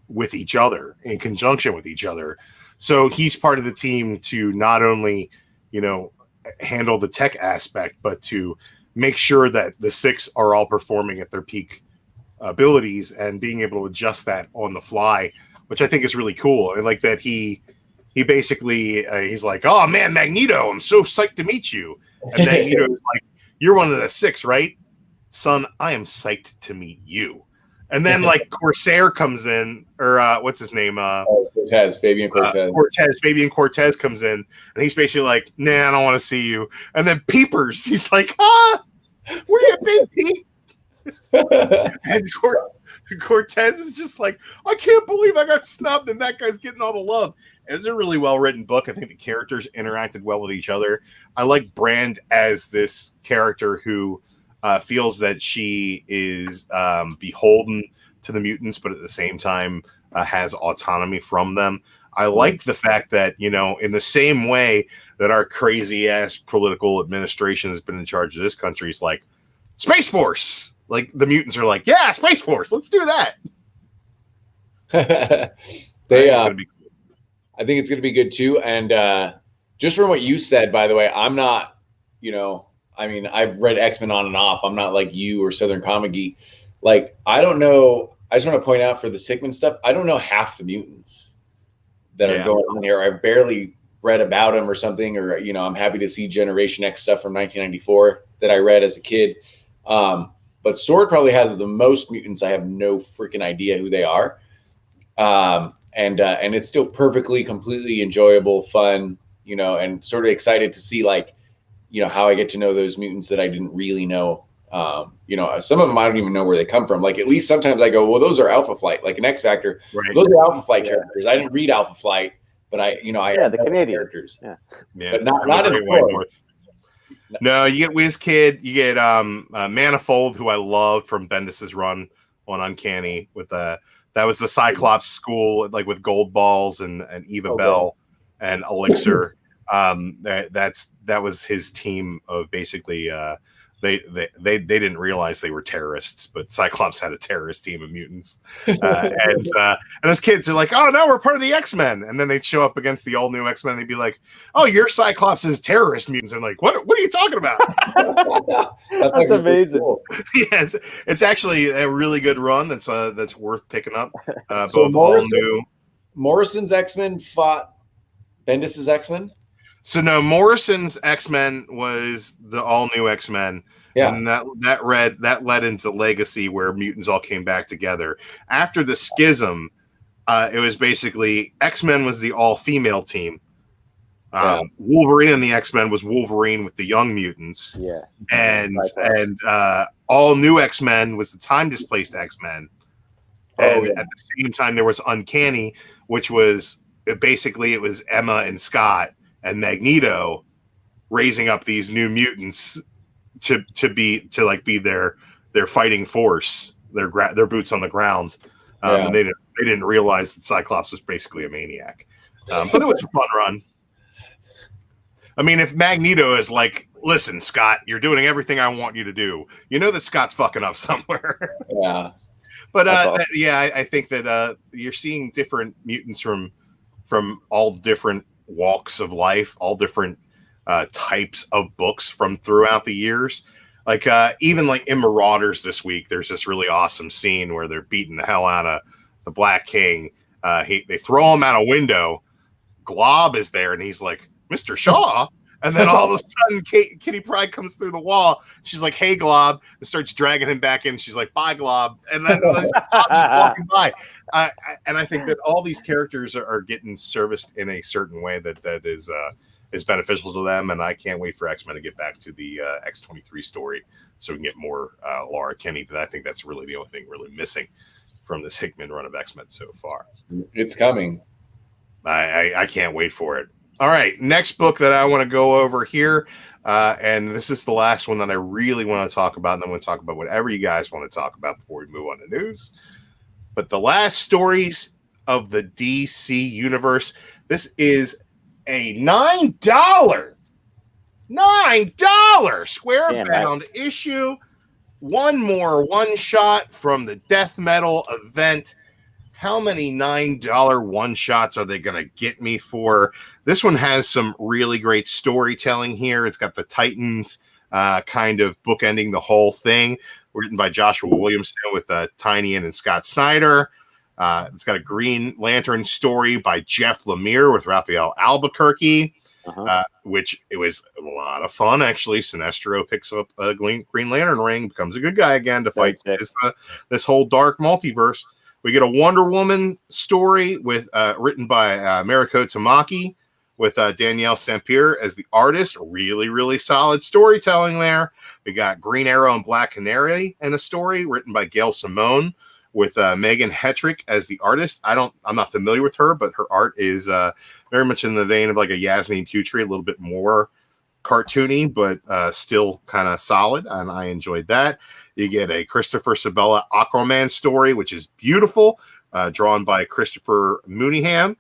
[SPEAKER 1] with each other, in conjunction with each other." So he's part of the team to not only handle the tech aspect, but to make sure that the 6 are all performing at their peak abilities and being able to adjust that on the fly, which I think is really cool. And like that he basically he's like, "Oh man, Magneto, I'm so psyched to meet you." And Magneto is like, "You're one of the 6, right? Son, I am psyched to meet you." And then Corsair comes in, or what's his name?
[SPEAKER 2] Fabian Cortez.
[SPEAKER 1] Fabian Cortez comes in, and he's basically like, "Nah, I don't want to see you." And then Peepers, he's like, "Where you been, Pete?" And Cortez is just like, "I can't believe I got snubbed, and that guy's getting all the love." And it's a really well written book. I think the characters interacted well with each other. I like Brand as this character who feels that she is beholden to the mutants, but at the same time has autonomy from them. I like the fact that, in the same way that our crazy ass political administration has been in charge of this country, it's like Space Force. Like the mutants are like, "Yeah, Space Force, let's do that."
[SPEAKER 2] I think it's going to be good too. And just from what you said, by the way, I'm not, I've read X-Men on and off. I'm not like you or Southern Comic Geek. I don't know. I just want to point out for the Hickman stuff, I don't know half the mutants that are going on here. I've barely read about them or something, or, I'm happy to see Generation X stuff from 1994 that I read as a kid. But S.W.O.R.D probably has the most mutants. I have no freaking idea who they are. And it's still perfectly, completely enjoyable, fun, and sort of excited to see how I get to know those mutants that I didn't really know. Some of them I don't even know where they come from. At least sometimes I go, well, those are Alpha Flight, like an X Factor. Right. Those are Alpha Flight characters. I didn't read Alpha Flight, but I
[SPEAKER 3] the Canadian
[SPEAKER 2] characters.
[SPEAKER 3] Yeah,
[SPEAKER 2] but not in
[SPEAKER 1] North. No, you get WizKid, you get Manifold, who I love from Bendis's run on Uncanny with that was the Cyclops school, with Gold Balls and Eva Bell and Elixir. That was his team of basically they didn't realize they were terrorists, but Cyclops had a terrorist team of mutants, and those kids are like, "Oh no, we're part of the X-Men," and then they'd show up against the all new X-Men. They'd be like, "Oh, you're Cyclops' terrorist mutants," and like, "What are you talking about?"
[SPEAKER 3] That's amazing.
[SPEAKER 2] Cool.
[SPEAKER 1] Yeah, it's actually a really good run. That's worth picking up.
[SPEAKER 2] So
[SPEAKER 1] Both all new.
[SPEAKER 2] Morrison's X-Men fought Bendis's X-Men.
[SPEAKER 1] So no, Morrison's X-Men was the all new X-Men.
[SPEAKER 2] Yeah.
[SPEAKER 1] And that led into Legacy, where mutants all came back together. After the schism, it was basically X-Men was the all female team. Wolverine and the X-Men was Wolverine with the Young Mutants.
[SPEAKER 3] Yeah.
[SPEAKER 1] And all new X-Men was the time displaced X-Men. And at the same time, there was Uncanny, which was basically it was Emma and Scott and Magneto raising up these new mutants to be their fighting force, their boots on the ground. And they didn't realize that Cyclops was basically a maniac. But it was a fun run. I mean, if Magneto is like, "Listen, Scott, you're doing everything I want you to do," you know that Scott's fucking up somewhere.
[SPEAKER 2] Yeah.
[SPEAKER 1] But I think that you're seeing different mutants from all different walks of life, all different types of books from throughout the years. Like even like in Marauders this week, there's this really awesome scene where they're beating the hell out of the Black King. They throw him out a window. Glob is there, and he's like, "Mr. Shaw." And then all of a sudden, Kitty Pryde comes through the wall. She's like, "Hey, Glob," and starts dragging him back in. She's like, "Bye, Glob." And then Glob just walking by. And I think that all these characters are getting serviced in a certain way that is beneficial to them. And I can't wait for X-Men to get back to the X-23 story so we can get more Laura Kinney. But I think that's really the only thing really missing from this Hickman run of X-Men so far.
[SPEAKER 2] It's coming.
[SPEAKER 1] I can't wait for it. All right, next book that I want to go over here, and this is the last one that I really want to talk about, and then we'll talk about whatever you guys want to talk about before we move on to news. But the last stories of the DC universe. This is a $9 square bound issue. One more one shot from the Death Metal event. How many $9 one shots are they going to get me for? This one has some really great storytelling here. It's got the Titans kind of bookending the whole thing, written by Joshua Williamson with Tynion and Scott Snyder. It's got a Green Lantern story by Jeff Lemire with Raphael Albuquerque, which it was a lot of fun, actually. Sinestro picks up a Green Lantern ring, becomes a good guy again to fight this whole dark multiverse. We get a Wonder Woman story with written by Mariko Tamaki with Danielle Sampere as the artist. Really, really solid storytelling there. We got Green Arrow and Black Canary in a story written by Gail Simone with Megan Hetrick as the artist. I'm not familiar with her, but her art is very much in the vein of like a Yasmin Putri, a little bit more cartoony, but still kind of solid, and I enjoyed that. You get a Christopher Sabella Aquaman story, which is beautiful, drawn by Christopher Mooneyham.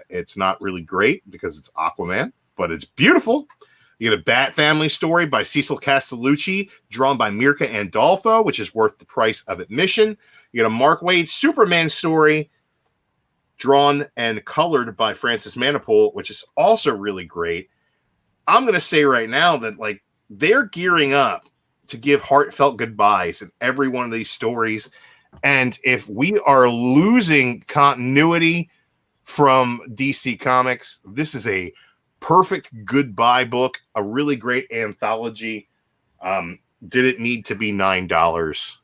[SPEAKER 1] It's not really great because it's Aquaman, but it's beautiful. You get a Bat Family story by Cecil Castellucci, drawn by Mirka Andolfo, which is worth the price of admission. You get a Mark Waid Superman story, drawn and colored by Francis Manapul, which is also really great. I'm going to say right now that like they're gearing up to give heartfelt goodbyes in every one of these stories. And if we are losing continuity from DC Comics, this is a perfect goodbye book, a really great anthology. Did it need to be $9?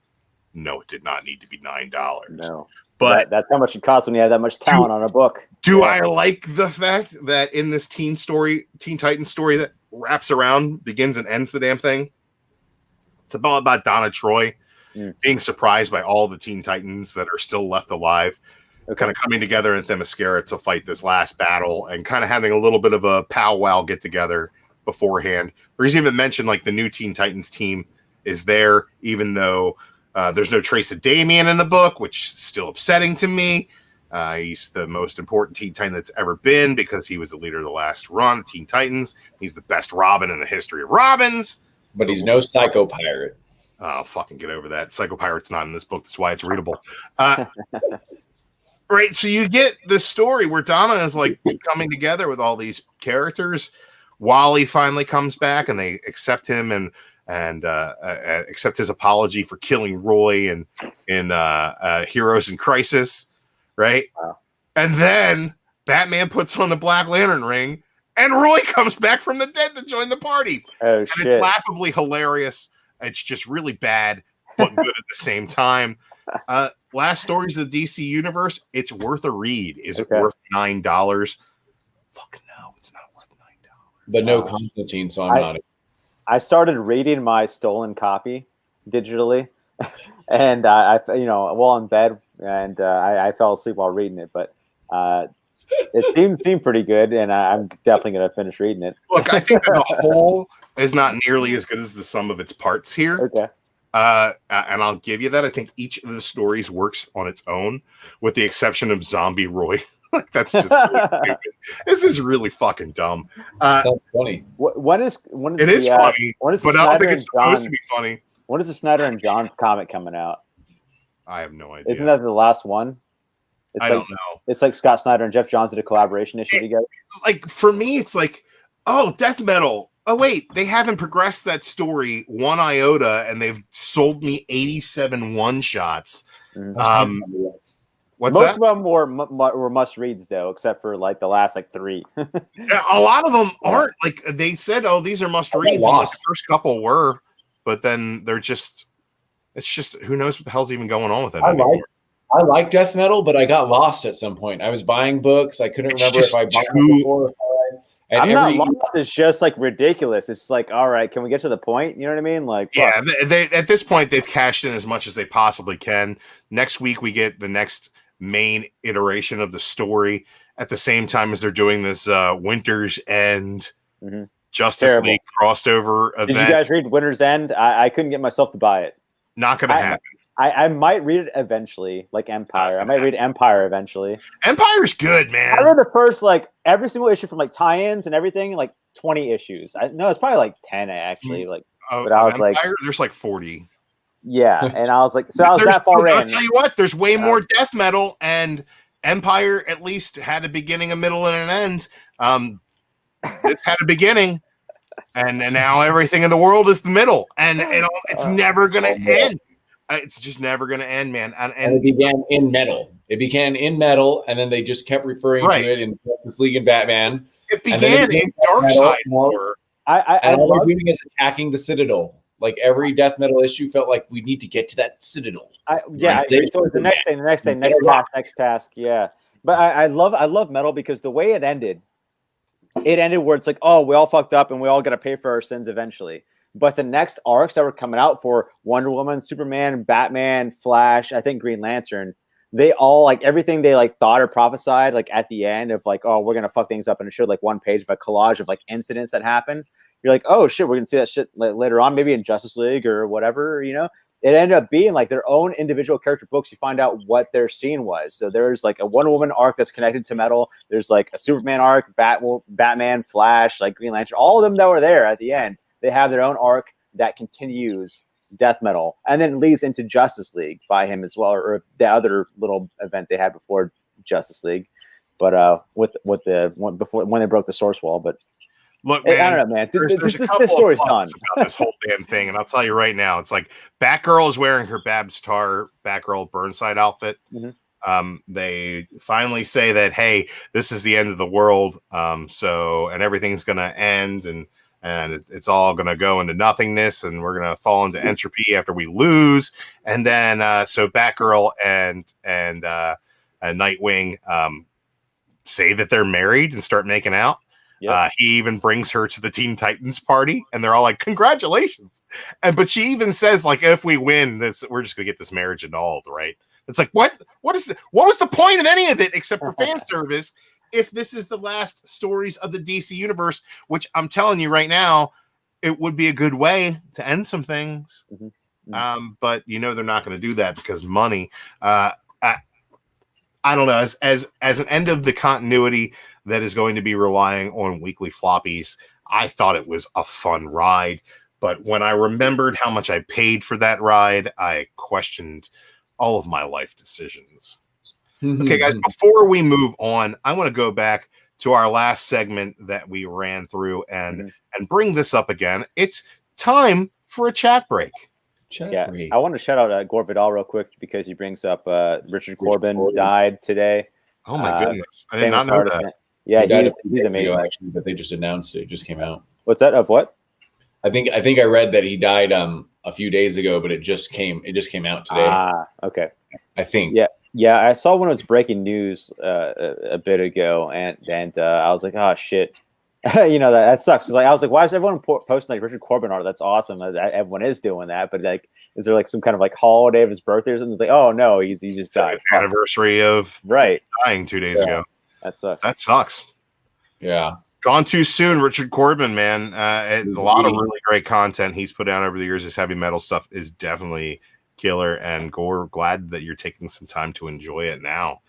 [SPEAKER 1] No, it did not need to be $9.
[SPEAKER 3] No.
[SPEAKER 1] But
[SPEAKER 3] that's how much it costs when you have that much talent on a book.
[SPEAKER 1] I like the fact that in this Teen Titans story that wraps around, begins and ends the damn thing? It's about Donna Troy being surprised by all the Teen Titans that are still left alive, kind of coming together in Themyscira to fight this last battle and kind of having a little bit of a powwow get together beforehand. There's even mentioned like the new Teen Titans team is there, even though there's no trace of Damian in the book, which is still upsetting to me. He's the most important Teen Titan that's ever been because he was the leader of the last run of Teen Titans. He's the best Robin in the history of Robins.
[SPEAKER 2] But he's no psycho pirate.
[SPEAKER 1] Oh, fucking get over that. Psycho Pirate's not in this book. That's why it's readable. Right. So you get this story where Donna is like coming together with all these characters. Wally finally comes back and they accept him and accept his apology for killing Roy in Heroes in Crisis. Right.
[SPEAKER 3] Wow.
[SPEAKER 1] And then Batman puts on the Black Lantern ring and Roy comes back from the dead to join the party.
[SPEAKER 3] Oh,
[SPEAKER 1] and
[SPEAKER 3] shit.
[SPEAKER 1] It's laughably hilarious. It's just really bad, but good at the same time. Last Stories of the DC Universe, it's worth a read. Is it worth $9? Fuck no, it's not worth $9.
[SPEAKER 2] But no Constantine, so I'm not.
[SPEAKER 3] I started reading my stolen copy digitally, and while in bed, and I fell asleep while reading it. But it seemed pretty good, and I'm definitely going to finish reading it.
[SPEAKER 1] Look, I think that the whole is not nearly as good as the sum of its parts here.
[SPEAKER 3] Okay.
[SPEAKER 1] And I'll give you that. I think each of the stories works on its own, with the exception of Zombie Roy. Like that's just really stupid. This is really fucking dumb.
[SPEAKER 2] That's funny.
[SPEAKER 3] When is
[SPEAKER 1] it is funny, but I don't think it's supposed to be funny.
[SPEAKER 3] When is the Snyder and John comic coming out?
[SPEAKER 1] I have no idea.
[SPEAKER 3] Isn't that the last one?
[SPEAKER 1] I don't know.
[SPEAKER 3] It's like Scott Snyder and Jeff Johns did a collaboration issue together.
[SPEAKER 1] Like for me, it's like, oh, Death Metal. Oh, wait, they haven't progressed that story one iota, and they've sold me 87 one-shots.
[SPEAKER 3] Mm-hmm.
[SPEAKER 1] What's
[SPEAKER 3] Most
[SPEAKER 1] that?
[SPEAKER 3] of them were must-reads, though, except for, like, the last, like, 3.
[SPEAKER 1] A lot of them aren't. Like, they said, oh, these are must-reads, and like, the first couple were, but then they're just, it's just, who knows what the hell's even going on with it anymore.
[SPEAKER 2] I like Death Metal, but I got lost at some point. I was buying books. I couldn't remember if I bought them before. And
[SPEAKER 3] I'm not lost. It's just like ridiculous. It's like, all right, can we get to the point? You know what I mean? Like, fuck.
[SPEAKER 1] Yeah, they at this point they've cashed in as much as they possibly can. Next week we get the next main iteration of the story at the same time as they're doing this Winter's End Justice League crossover event.
[SPEAKER 3] Did you guys read Winter's End? I couldn't get myself to buy it.
[SPEAKER 1] Not going to happen.
[SPEAKER 3] I might read it eventually, like Empire. I might read Empire eventually.
[SPEAKER 1] Empire's good, man.
[SPEAKER 3] I read the first, like, every single issue from, like, tie-ins and everything, like, 20 issues. No, it's probably, like, 10, actually. Like, but I was
[SPEAKER 1] Empire,
[SPEAKER 3] like...
[SPEAKER 1] There's, like, 40.
[SPEAKER 3] Yeah, and I was like... So I was that far in.
[SPEAKER 1] I'll tell you what, there's way more Death Metal, and Empire at least had a beginning, a middle, and an end. This had a beginning, and now everything in the world is the middle, and it's never going to end. It's just never going to end, man. And
[SPEAKER 2] it began in metal. It began in metal, and then they just kept referring to it in Justice League and Batman.
[SPEAKER 1] It began in Darkseid.
[SPEAKER 2] And all they're doing is attacking the Citadel. Like every Death Metal issue felt like we need to get to that Citadel.
[SPEAKER 3] So it's the next task. Yeah, but I love metal because the way it ended where it's like, oh, we all fucked up and we all got to pay for our sins eventually. But the next arcs that were coming out for Wonder Woman, Superman, Batman, Flash, I think Green Lantern, they all, like, everything they, like, thought or prophesied, like, at the end of, like, oh, we're going to fuck things up. And it showed, like, one page of a collage of, like, incidents that happened. You're like, oh, shit, we're going to see that shit later on, maybe in Justice League or whatever, you know? It ended up being, like, their own individual character books. You find out what their scene was. So there's, like, a Wonder Woman arc that's connected to metal. There's, like, a Superman arc, Batman, Flash, like, Green Lantern. All of them that were there at the end. They have their own arc that continues Death Metal, and then leads into Justice League by him as well, or the other little event they had before Justice League, but when they broke the source wall. But
[SPEAKER 1] look, man,
[SPEAKER 3] I don't know, man.
[SPEAKER 1] This story's done about this whole damn thing, and I'll tell you right now, it's like Batgirl is wearing her Babs Tarr Batgirl Burnside outfit. They finally say that, hey, this is the end of the world, and everything's gonna end, and it's all going to go into nothingness, and we're going to fall into entropy after we lose. And then, so Batgirl and Nightwing say that they're married and start making out. Yep. He even brings her to the Teen Titans party, and they're all like, congratulations. But she even says, like, if we win this, we're just going to get this marriage annulled, right? It's like, what was the point of any of it except for fan service? If this is the last stories of the DC universe, which I'm telling you right now, it would be a good way to end some things. But you know, they're not going to do that because money. I don't know, as an end of the continuity that is going to be relying on weekly floppies, I thought it was a fun ride. But when I remembered how much I paid for that ride, I questioned all of my life decisions. Okay, guys, before we move on, I want to go back to our last segment that we ran through and bring this up again. It's time for a chat break.
[SPEAKER 3] I want to shout out Gore Vidal real quick because he brings up Richard Corbin died today.
[SPEAKER 1] Oh my goodness, I did not know that.
[SPEAKER 3] Yeah, he's amazing.
[SPEAKER 2] Actually, but they just announced it. It just came out.
[SPEAKER 3] What's that? Of what?
[SPEAKER 2] I think I read that he died a few days ago, but it just came out today.
[SPEAKER 3] Okay.
[SPEAKER 2] I think.
[SPEAKER 3] Yeah. I saw when it was breaking news a bit ago, and I was like, oh shit, that sucks. Like I was like, why is everyone posting like Richard Corbin art? That's awesome. Everyone is doing that, but like, is there like some kind of like holiday of his birthday or something? It's like, oh no, he just died.
[SPEAKER 1] Anniversary of dying 2 days ago.
[SPEAKER 3] That sucks.
[SPEAKER 1] That sucks.
[SPEAKER 2] Yeah.
[SPEAKER 1] Gone too soon, Richard Corbin, man. A lot of really great content he's put out over the years. His heavy metal stuff is definitely killer, and Gore, glad that you're taking some time to enjoy it now.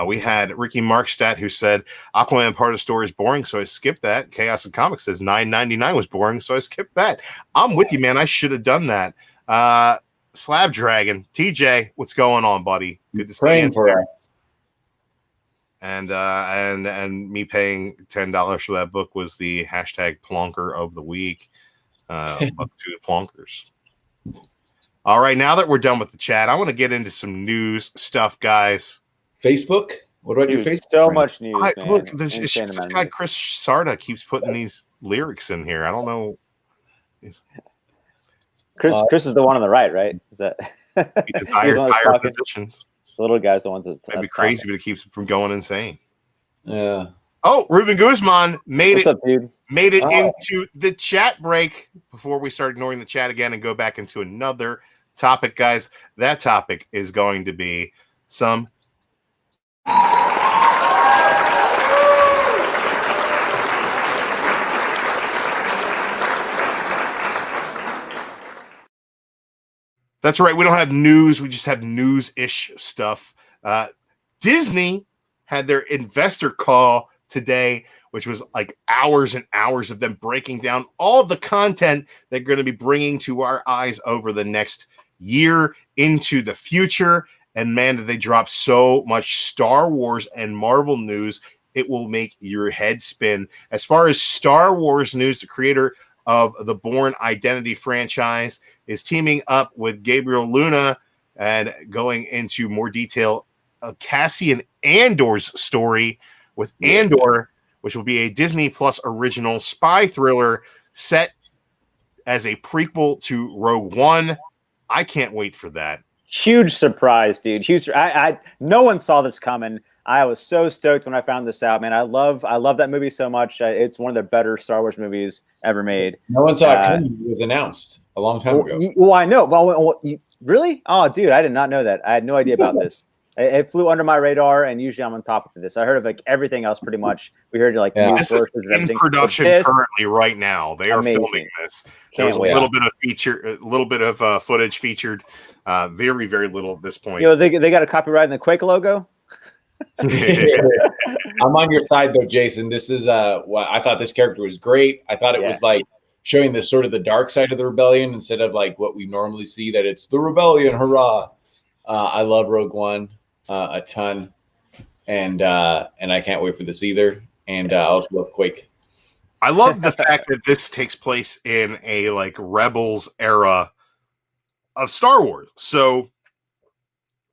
[SPEAKER 1] We had Ricky Markstadt who said Aquaman part of the story is boring, so I skipped that. Chaos and Comics says $9.99 was boring, so I skipped that. I'm with you, man. I should have done that. Slab Dragon, TJ, what's going on, buddy? Good to see you.
[SPEAKER 2] For us.
[SPEAKER 1] And me paying $10 for that book was the hashtag plonker of the week. Up to the plonkers. All right, now that we're done with the chat, I want to get into some news stuff, guys.
[SPEAKER 2] Facebook? What about your Facebook?
[SPEAKER 3] So much news, man.
[SPEAKER 1] Look, this guy Chris Sarda keeps putting these lyrics in here. I don't know.
[SPEAKER 3] Chris is the one on the right? Is that
[SPEAKER 1] he desires higher positions?
[SPEAKER 3] The little guy's the one that's
[SPEAKER 1] be crazy, but it keeps him from going insane.
[SPEAKER 2] Yeah.
[SPEAKER 1] Oh, Ruben Guzman made
[SPEAKER 3] What's up, dude?
[SPEAKER 1] Made it into the chat break before we start ignoring the chat again and go back into another topic, guys. That topic is going to be some That's right. We don't have news. We just have news-ish stuff. Disney had their investor call today, which was like hours and hours of them breaking down all the content they're going to be bringing to our eyes over the next year into the future. And man, did they drop so much Star Wars and Marvel news, it will make your head spin. As far as Star Wars news, the creator of the Bourne Identity franchise is teaming up with Gabriel Luna and going into more detail of Cassian Andor's story with Andor, which will be a Disney Plus original spy thriller set as a prequel to Rogue One. I can't wait for that.
[SPEAKER 3] Huge surprise, dude. Huge. No one saw this coming. I was so stoked when I found this out, man. I love that movie so much. It's one of the better Star Wars movies ever made.
[SPEAKER 2] No one saw it coming. It was announced a long time ago.
[SPEAKER 3] Well, I know. Well, really? Oh, dude, I did not know that. I had no idea about this. It flew under my radar, and usually I'm on top of this. I heard of like everything else pretty much. We heard like
[SPEAKER 1] this is in production currently right now. They are filming this. There's a little bit of footage featured. Very, very little at this point.
[SPEAKER 3] You know, they got a copyright in the Quake logo.
[SPEAKER 2] I'm on your side though, Jason. This is I thought this character was great. I thought it was like showing the sort of the dark side of the rebellion instead of like what we normally see, that it's the rebellion, hurrah. I love Rogue One a ton, and I can't wait for this either. And I also love Quake.
[SPEAKER 1] I love the fact that this takes place in a like Rebels era of Star Wars. So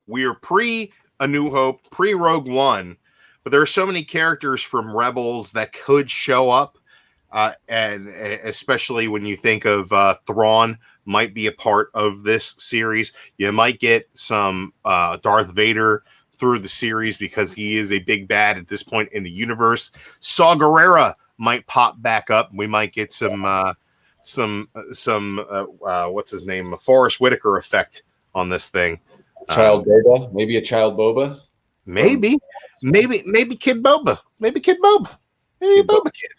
[SPEAKER 1] we're pre A New Hope, pre Rogue One, but there are so many characters from Rebels that could show up, and especially when you think of Thrawn might be a part of this series. You might get some Darth Vader through the series because he is a big bad at this point in the universe. Saw Gerrera might pop back up. We might get some what's his name, Forrest Whitaker effect on this thing.
[SPEAKER 2] Child Boba, maybe a Child Boba,
[SPEAKER 1] maybe Kid Boba, maybe Boba Kid.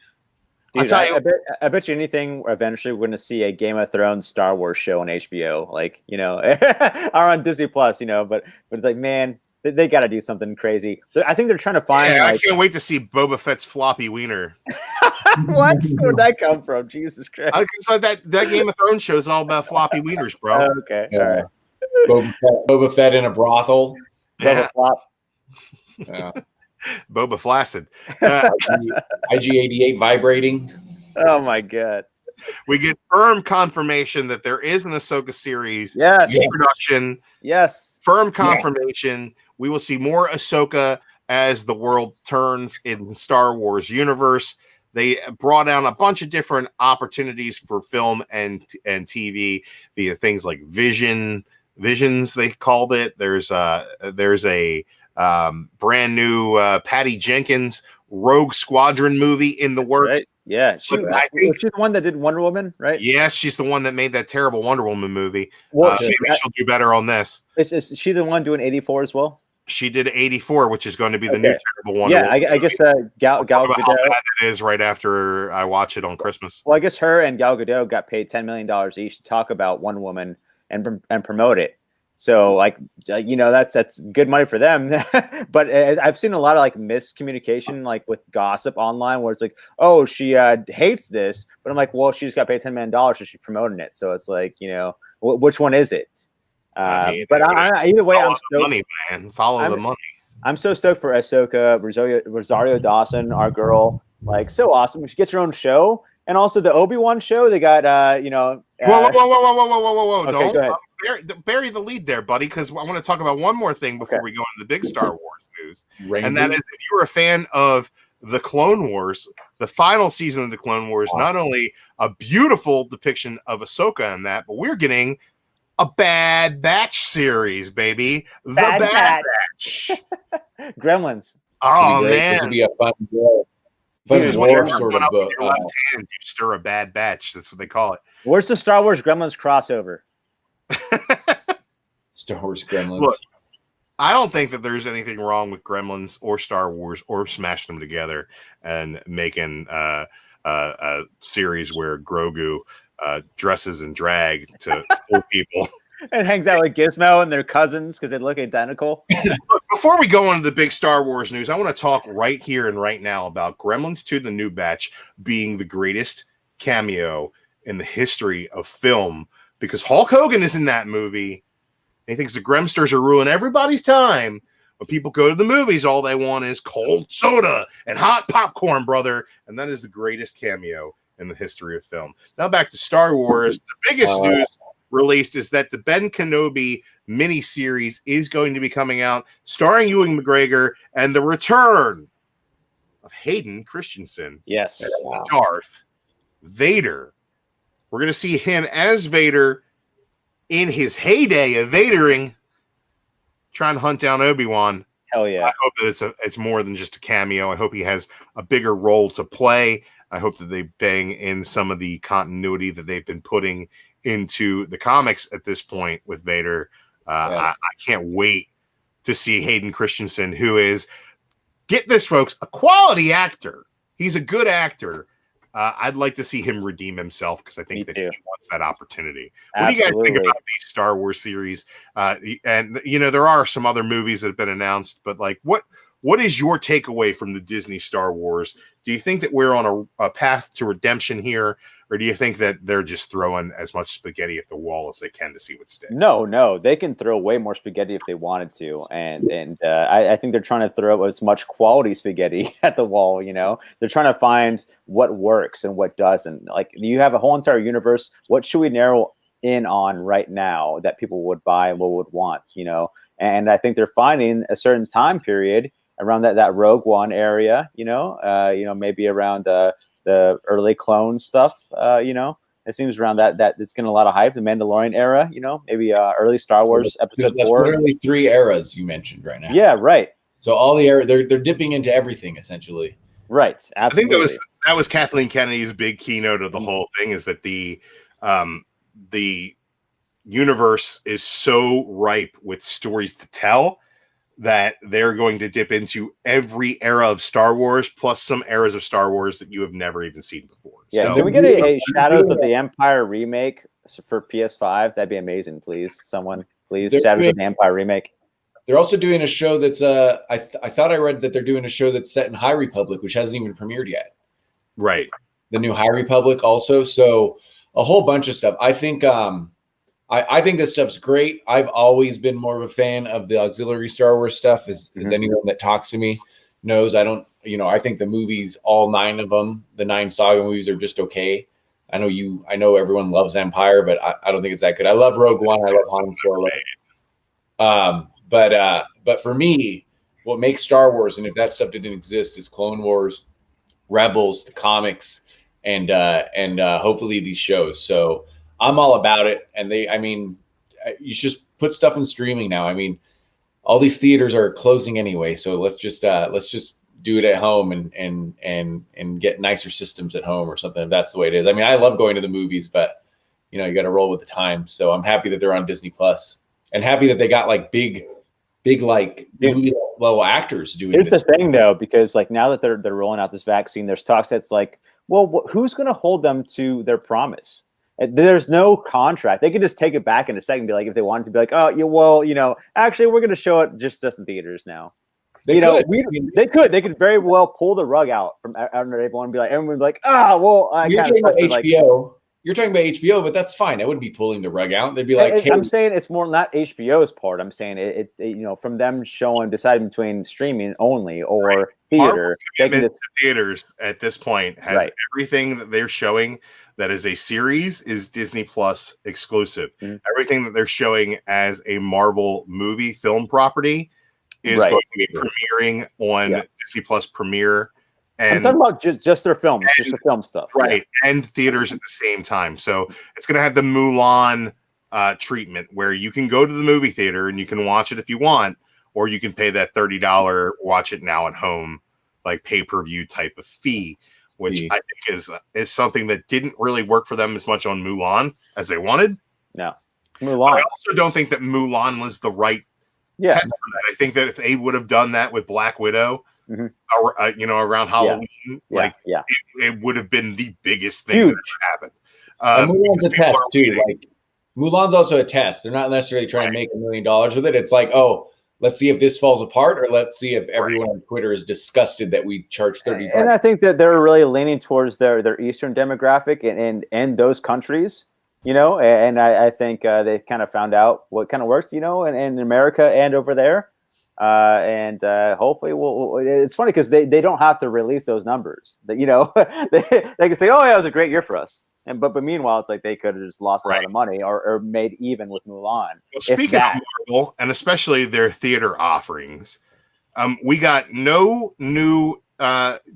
[SPEAKER 3] Dude, I bet you anything. Eventually, we're going to see a Game of Thrones Star Wars show on HBO, like or on Disney Plus, But it's like, man, they got to do something crazy. I think they're trying to find.
[SPEAKER 1] I can't wait to see Boba Fett's floppy wiener.
[SPEAKER 3] What? Where'd that come from? Jesus Christ.
[SPEAKER 1] So that Game of Thrones show is all about floppy wieners, bro.
[SPEAKER 3] Okay.
[SPEAKER 2] Yeah.
[SPEAKER 3] All right.
[SPEAKER 2] Boba Fett in a brothel.
[SPEAKER 1] Yeah.
[SPEAKER 3] Boba Flop.
[SPEAKER 2] Yeah.
[SPEAKER 1] Boba Flaccid.
[SPEAKER 2] IG-88 vibrating.
[SPEAKER 3] Oh my God.
[SPEAKER 1] We get firm confirmation that there is an Ahsoka series
[SPEAKER 3] Yes.
[SPEAKER 1] in production.
[SPEAKER 3] Yes.
[SPEAKER 1] Firm confirmation. We will see more Ahsoka as the world turns in the Star Wars universe. They brought down a bunch of different opportunities for film and TV via things like visions, they called it. There's a brand new Patty Jenkins Rogue Squadron movie in the works.
[SPEAKER 3] Right? Yeah. Was she the one that did Wonder Woman, right?
[SPEAKER 1] Yes, she's the one that made that terrible Wonder Woman movie.
[SPEAKER 3] Well,
[SPEAKER 1] maybe she'll do better on this.
[SPEAKER 3] Is she the one doing 84 as well?
[SPEAKER 1] She did 84, which is going to be the new terrible Wonder Woman.
[SPEAKER 3] Yeah, I guess Gal Gadot.
[SPEAKER 1] How bad it is right after I watch it on Christmas.
[SPEAKER 3] Well, I guess her and Gal Gadot got paid $10 million each to talk about Wonder Woman and promote it. So, like, that's good money for them. But I've seen a lot of like miscommunication, like with gossip online, where it's like, oh, she hates this, but I'm like, well, she just got paid $10 million, so she's promoting it. So it's like, which one is it? But either way, I'm stoked.
[SPEAKER 1] Money, man. Follow the money.
[SPEAKER 3] I'm so stoked for Ahsoka, Rosario Dawson, our girl. Like, so awesome. She gets her own show. And also the Obi-Wan show, they got,
[SPEAKER 1] Whoa.
[SPEAKER 3] Okay,
[SPEAKER 1] Don't
[SPEAKER 3] go ahead.
[SPEAKER 1] bury the lead there, buddy, because I want to talk about one more thing before we go into the big Star Wars news. And that is, if you're a fan of the Clone Wars, the final season of the Clone Wars, not only a beautiful depiction of Ahsoka in that, but we're getting a Bad Batch series, baby. The Bad Batch.
[SPEAKER 3] Gremlins.
[SPEAKER 1] Oh, man.
[SPEAKER 2] This would be a fun show.
[SPEAKER 1] This is when you're
[SPEAKER 2] sort of book.
[SPEAKER 1] Your left hand, you stir a Bad Batch. That's what they call it.
[SPEAKER 3] Where's the Star Wars Gremlins crossover?
[SPEAKER 2] Star Wars Gremlins.
[SPEAKER 1] Look, I don't think that there's anything wrong with Gremlins or Star Wars or smashing them together and making a series where Grogu dresses in drag to fool people.
[SPEAKER 3] And hangs out with Gizmo and their cousins because they look identical.
[SPEAKER 1] Look, before we go into the big Star Wars news, I want to talk right here and right now about Gremlins 2: The New Batch being the greatest cameo in the history of film, because Hulk Hogan is in that movie. And he thinks the Gremsters are ruining everybody's time. When people go to the movies, all they want is cold soda and hot popcorn, brother. And that is the greatest cameo in the history of film. Now back to Star Wars. The biggest news released is that the Ben Kenobi miniseries is going to be coming out, starring Ewan McGregor, and the return of Hayden Christensen.
[SPEAKER 3] Yes.
[SPEAKER 1] Darth Vader. We're going to see him as Vader in his heyday of Vadering, trying to hunt down Obi-Wan.
[SPEAKER 3] Hell yeah.
[SPEAKER 1] I hope that it's more than just a cameo. I hope he has a bigger role to play. I hope that they bang in some of the continuity that they've been putting into the comics at this point with Vader. I can't wait to see Hayden Christensen, who is, get this, folks, a quality actor. He's a good actor. I'd like to see him redeem himself because I think he wants that opportunity.
[SPEAKER 3] Absolutely.
[SPEAKER 1] What do you guys think about these Star Wars series? And there are some other movies that have been announced, but like, what is your takeaway from the Disney Star Wars? Do you think that we're on a path to redemption here, or do you think that they're just throwing as much spaghetti at the wall as they can to see what sticks?
[SPEAKER 3] No, they can throw way more spaghetti if they wanted to, and I think they're trying to throw as much quality spaghetti at the wall. They're trying to find what works and what doesn't. Like, you have a whole entire universe. What should we narrow in on right now that people would buy and what would want? And I think they're finding a certain time period around that Rogue One area, maybe around the early clone stuff, it seems around that it's getting a lot of hype. The Mandalorian era, maybe early Star Wars episode 4.
[SPEAKER 2] Literally 3 eras you mentioned right now.
[SPEAKER 3] Yeah, right.
[SPEAKER 2] So all the era, they're dipping into everything essentially.
[SPEAKER 3] Right, absolutely.
[SPEAKER 1] I think that was Kathleen Kennedy's big keynote of the whole thing, is that the universe is so ripe with stories to tell that they're going to dip into every era of Star Wars, plus some eras of Star Wars that you have never even seen before.
[SPEAKER 3] Yeah,
[SPEAKER 1] so,
[SPEAKER 3] can we get a Shadows of the Empire remake for PS5? That'd be amazing, please. Someone, please. Shadows of the Empire remake.
[SPEAKER 2] They're also doing a show that's I thought I read that they're doing a show that's set in High Republic, which hasn't even premiered yet.
[SPEAKER 1] Right.
[SPEAKER 2] the new High Republic also. So a whole bunch of stuff. I think I think this stuff's great. I've always been more of a fan of the auxiliary Star Wars stuff. As anyone that talks to me knows, I don't. I think the movies, all 9 of them, the 9 saga movies, are just okay. I know everyone loves Empire, but I don't think it's that good. I love Rogue One. I love Han Solo. But for me, what makes Star Wars, and if that stuff didn't exist, is Clone Wars, Rebels, the comics, and hopefully these shows. So I'm all about it. And you should just put stuff in streaming now. I mean, all these theaters are closing anyway, so let's just do it at home and get nicer systems at home or something. If that's the way it is. I mean, I love going to the movies, but you got to roll with the times. So I'm happy that they're on Disney Plus, and happy that they got like big like movie level actors doing.
[SPEAKER 3] Here's the thing, though, because like now that they're rolling out this vaccine, there's talks that's like, well, who's going to hold them to their promise? There's no contract. They could just take it back in a second and be like, if they wanted to be like, oh, yeah, well, actually, we're going to show it just in theaters now. They could very well pull the rug out from under everyone and be like, everyone would be like,
[SPEAKER 2] you're talking about HBO. You're talking about HBO, but that's fine. I wouldn't be pulling the rug out. They'd be like, hey.
[SPEAKER 3] I'm saying it's more not HBO's part. I'm saying it from them deciding between streaming only or theater.
[SPEAKER 1] Theaters at this point has everything that they're showing that is a series is Disney Plus exclusive. Mm-hmm. Everything that they're showing as a Marvel movie film property is going to be premiering on Disney Plus Premiere. And
[SPEAKER 3] I'm talking about just their films, just the film stuff.
[SPEAKER 1] Right. Yeah. And theaters at the same time. So it's going to have the Mulan treatment where you can go to the movie theater and you can watch it if you want, or you can pay that $30 watch it now at home, like pay-per-view type of fee, which I think is something that didn't really work for them as much on Mulan as they wanted.
[SPEAKER 3] No. Mulan.
[SPEAKER 1] But I also don't think that Mulan was the right test for that. I think that if they would have done that with Black Widow, around Halloween, it would have been the biggest thing that happened.
[SPEAKER 2] Mulan's a test too. Like Mulan's also a test. They're not necessarily trying to make $1 million with it. It's like, let's see if this falls apart, or let's see if everyone on Twitter is disgusted that we charge $30.
[SPEAKER 3] And I think that they're really leaning towards their Eastern demographic and those countries. And I think they kind of found out what kind of works, in America and over there. And hopefully it's funny because they don't have to release those numbers that, they can say, oh yeah, it was a great year for us. But meanwhile, it's like they could have just lost a lot of money or made even with Mulan.
[SPEAKER 1] Well, speaking of Marvel, and especially their theater offerings, we got no new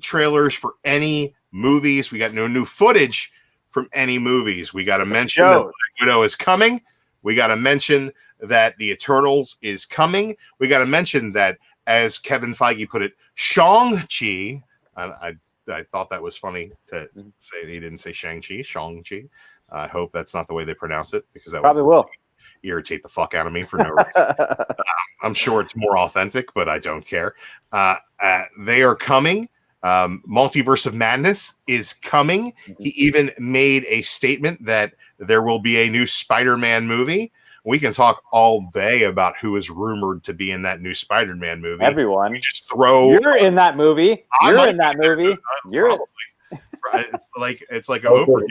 [SPEAKER 1] trailers for any movies. We got no new footage from any movies. We got to mention that Black Widow is coming. We got to mention that the Eternals is coming. We got to mention that, as Kevin Feige put it, Shang-Chi. I thought that was funny to say. He didn't say Shang-Chi, Shang-Chi. I hope that's not the way they pronounce it, because that
[SPEAKER 3] probably will
[SPEAKER 1] irritate the fuck out of me for no reason. I'm sure it's more authentic, but I don't care. They are coming. Multiverse of Madness is coming. He even made a statement that there will be a new Spider-Man movie. We can talk all day about who is rumored to be in that new Spider-Man movie.
[SPEAKER 3] Everyone.
[SPEAKER 1] We just throw.
[SPEAKER 3] You're in that movie. You're in that movie. You're
[SPEAKER 1] It's like a Oprah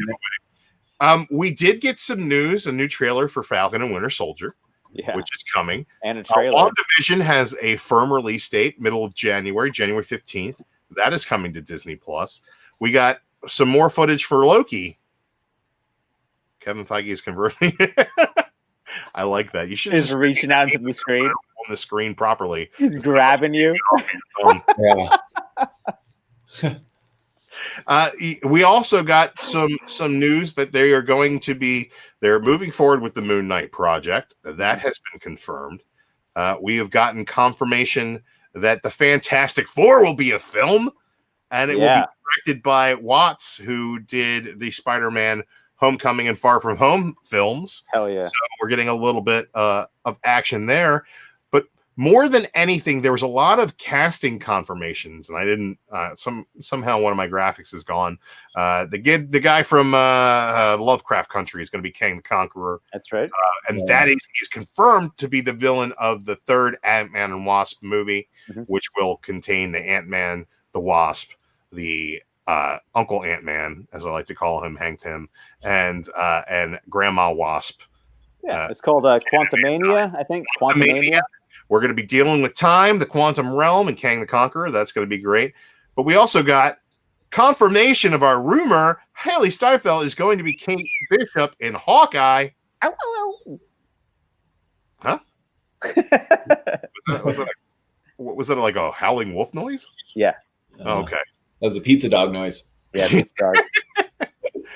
[SPEAKER 1] giveaway. We did get some news, a new trailer for Falcon and Winter Soldier, which is coming.
[SPEAKER 3] And a trailer.
[SPEAKER 1] WandaVision has a firm release date, middle of January 15th. That is coming to Disney Plus. We got some more footage for Loki. Kevin Feige is converting. I like that. You should
[SPEAKER 3] just reaching out to the screen
[SPEAKER 1] on the screen properly.
[SPEAKER 3] He's grabbing you.
[SPEAKER 1] We also got some news that they're moving forward with the Moon Knight project. That has been confirmed. We have gotten confirmation that the Fantastic Four will be a film, and it will be directed by Watts, who did the Spider-Man Homecoming and Far From Home films.
[SPEAKER 3] Hell yeah.
[SPEAKER 1] So we're getting a little bit of action there. But more than anything, there was a lot of casting confirmations, and I didn't somehow one of my graphics is gone. The guy from Lovecraft Country is going to be Kang the Conqueror.
[SPEAKER 3] That's right.
[SPEAKER 1] And that he's confirmed to be the villain of the third Ant-Man and Wasp movie, which will contain the Ant-Man, the Wasp, the Uncle Ant-Man, as I like to call him, Hank Pym, and Grandma Wasp.
[SPEAKER 3] Yeah, it's called Quantumania, I think. Quantumania.
[SPEAKER 1] We're going to be dealing with time, the quantum realm, and Kang the Conqueror. That's going to be great. But we also got confirmation of our rumor. Haley Steinfeld is going to be Kate Bishop in Hawkeye.
[SPEAKER 3] Ow, ow, ow.
[SPEAKER 1] Huh? Was that like a howling wolf noise?
[SPEAKER 3] Yeah.
[SPEAKER 1] Oh, okay.
[SPEAKER 2] That was a pizza dog noise.
[SPEAKER 3] Yeah, pizza dog.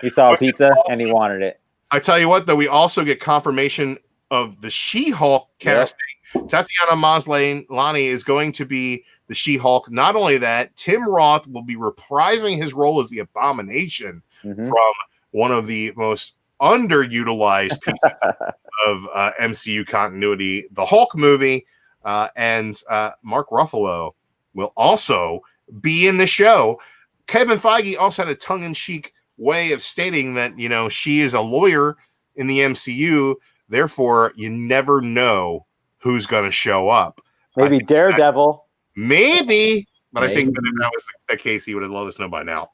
[SPEAKER 3] He saw a pizza and he wanted it.
[SPEAKER 1] I tell you what, though, we also get confirmation of the She-Hulk casting. Tatiana Maslany is going to be the She-Hulk. Not only that, Tim Roth will be reprising his role as the Abomination from one of the most underutilized pieces of MCU continuity, the Hulk movie, and Mark Ruffalo will also be in the show. Kevin Feige also had a tongue-in-cheek way of stating that, you know, she is a lawyer in the MCU, therefore you never know who's going to show up.
[SPEAKER 3] Maybe Daredevil.
[SPEAKER 1] Maybe, but I think that if that was the case, he would have let us know by now.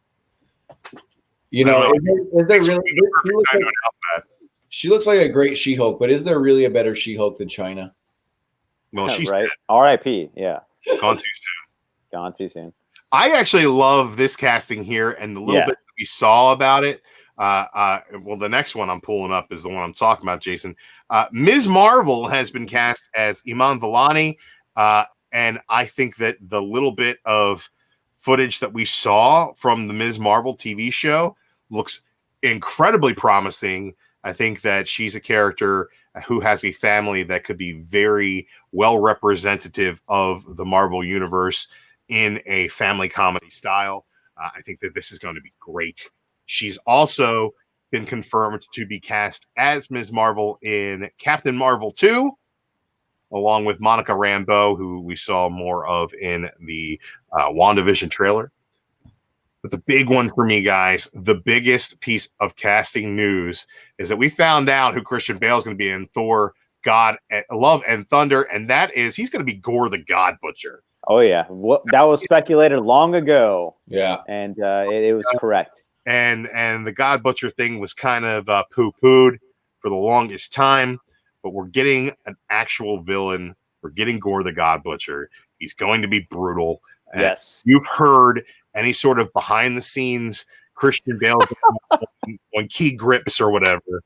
[SPEAKER 2] You know, is there really? She looks like a great She-Hulk, but is there really a better She-Hulk than China?
[SPEAKER 1] Well, she's
[SPEAKER 3] right.
[SPEAKER 1] dead.
[SPEAKER 3] R.I.P. Yeah.
[SPEAKER 1] Gone too soon.
[SPEAKER 3] Gone too soon.
[SPEAKER 1] I actually love this casting here, and the little bit that we saw about it. Well, the next one I'm pulling up is the one I'm talking about, Jason. Ms. Marvel has been cast as Iman Vellani, and I think that the little bit of footage that we saw from the Ms. Marvel TV show looks incredibly promising. I think that she's a character who has a family that could be very well representative of the Marvel universe in a family comedy style. I think that this is going to be great. She's also been confirmed to be cast as Ms. Marvel in Captain Marvel 2, along with Monica Rambeau, who we saw more of in the WandaVision trailer. But the big one for me, guys, the biggest piece of casting news is that we found out who Christian Bale is going to be in Thor, God, Love and Thunder, and that is he's going to be Gore the God Butcher.
[SPEAKER 3] Oh, yeah. That was speculated long ago.
[SPEAKER 2] Yeah.
[SPEAKER 3] And it was correct.
[SPEAKER 1] And the God Butcher thing was kind of poo-pooed for the longest time, but we're getting an actual villain. We're getting Gore the God Butcher. He's going to be brutal.
[SPEAKER 3] Yes.
[SPEAKER 1] You've heard any sort of behind-the-scenes Christian Bale on key grips or whatever.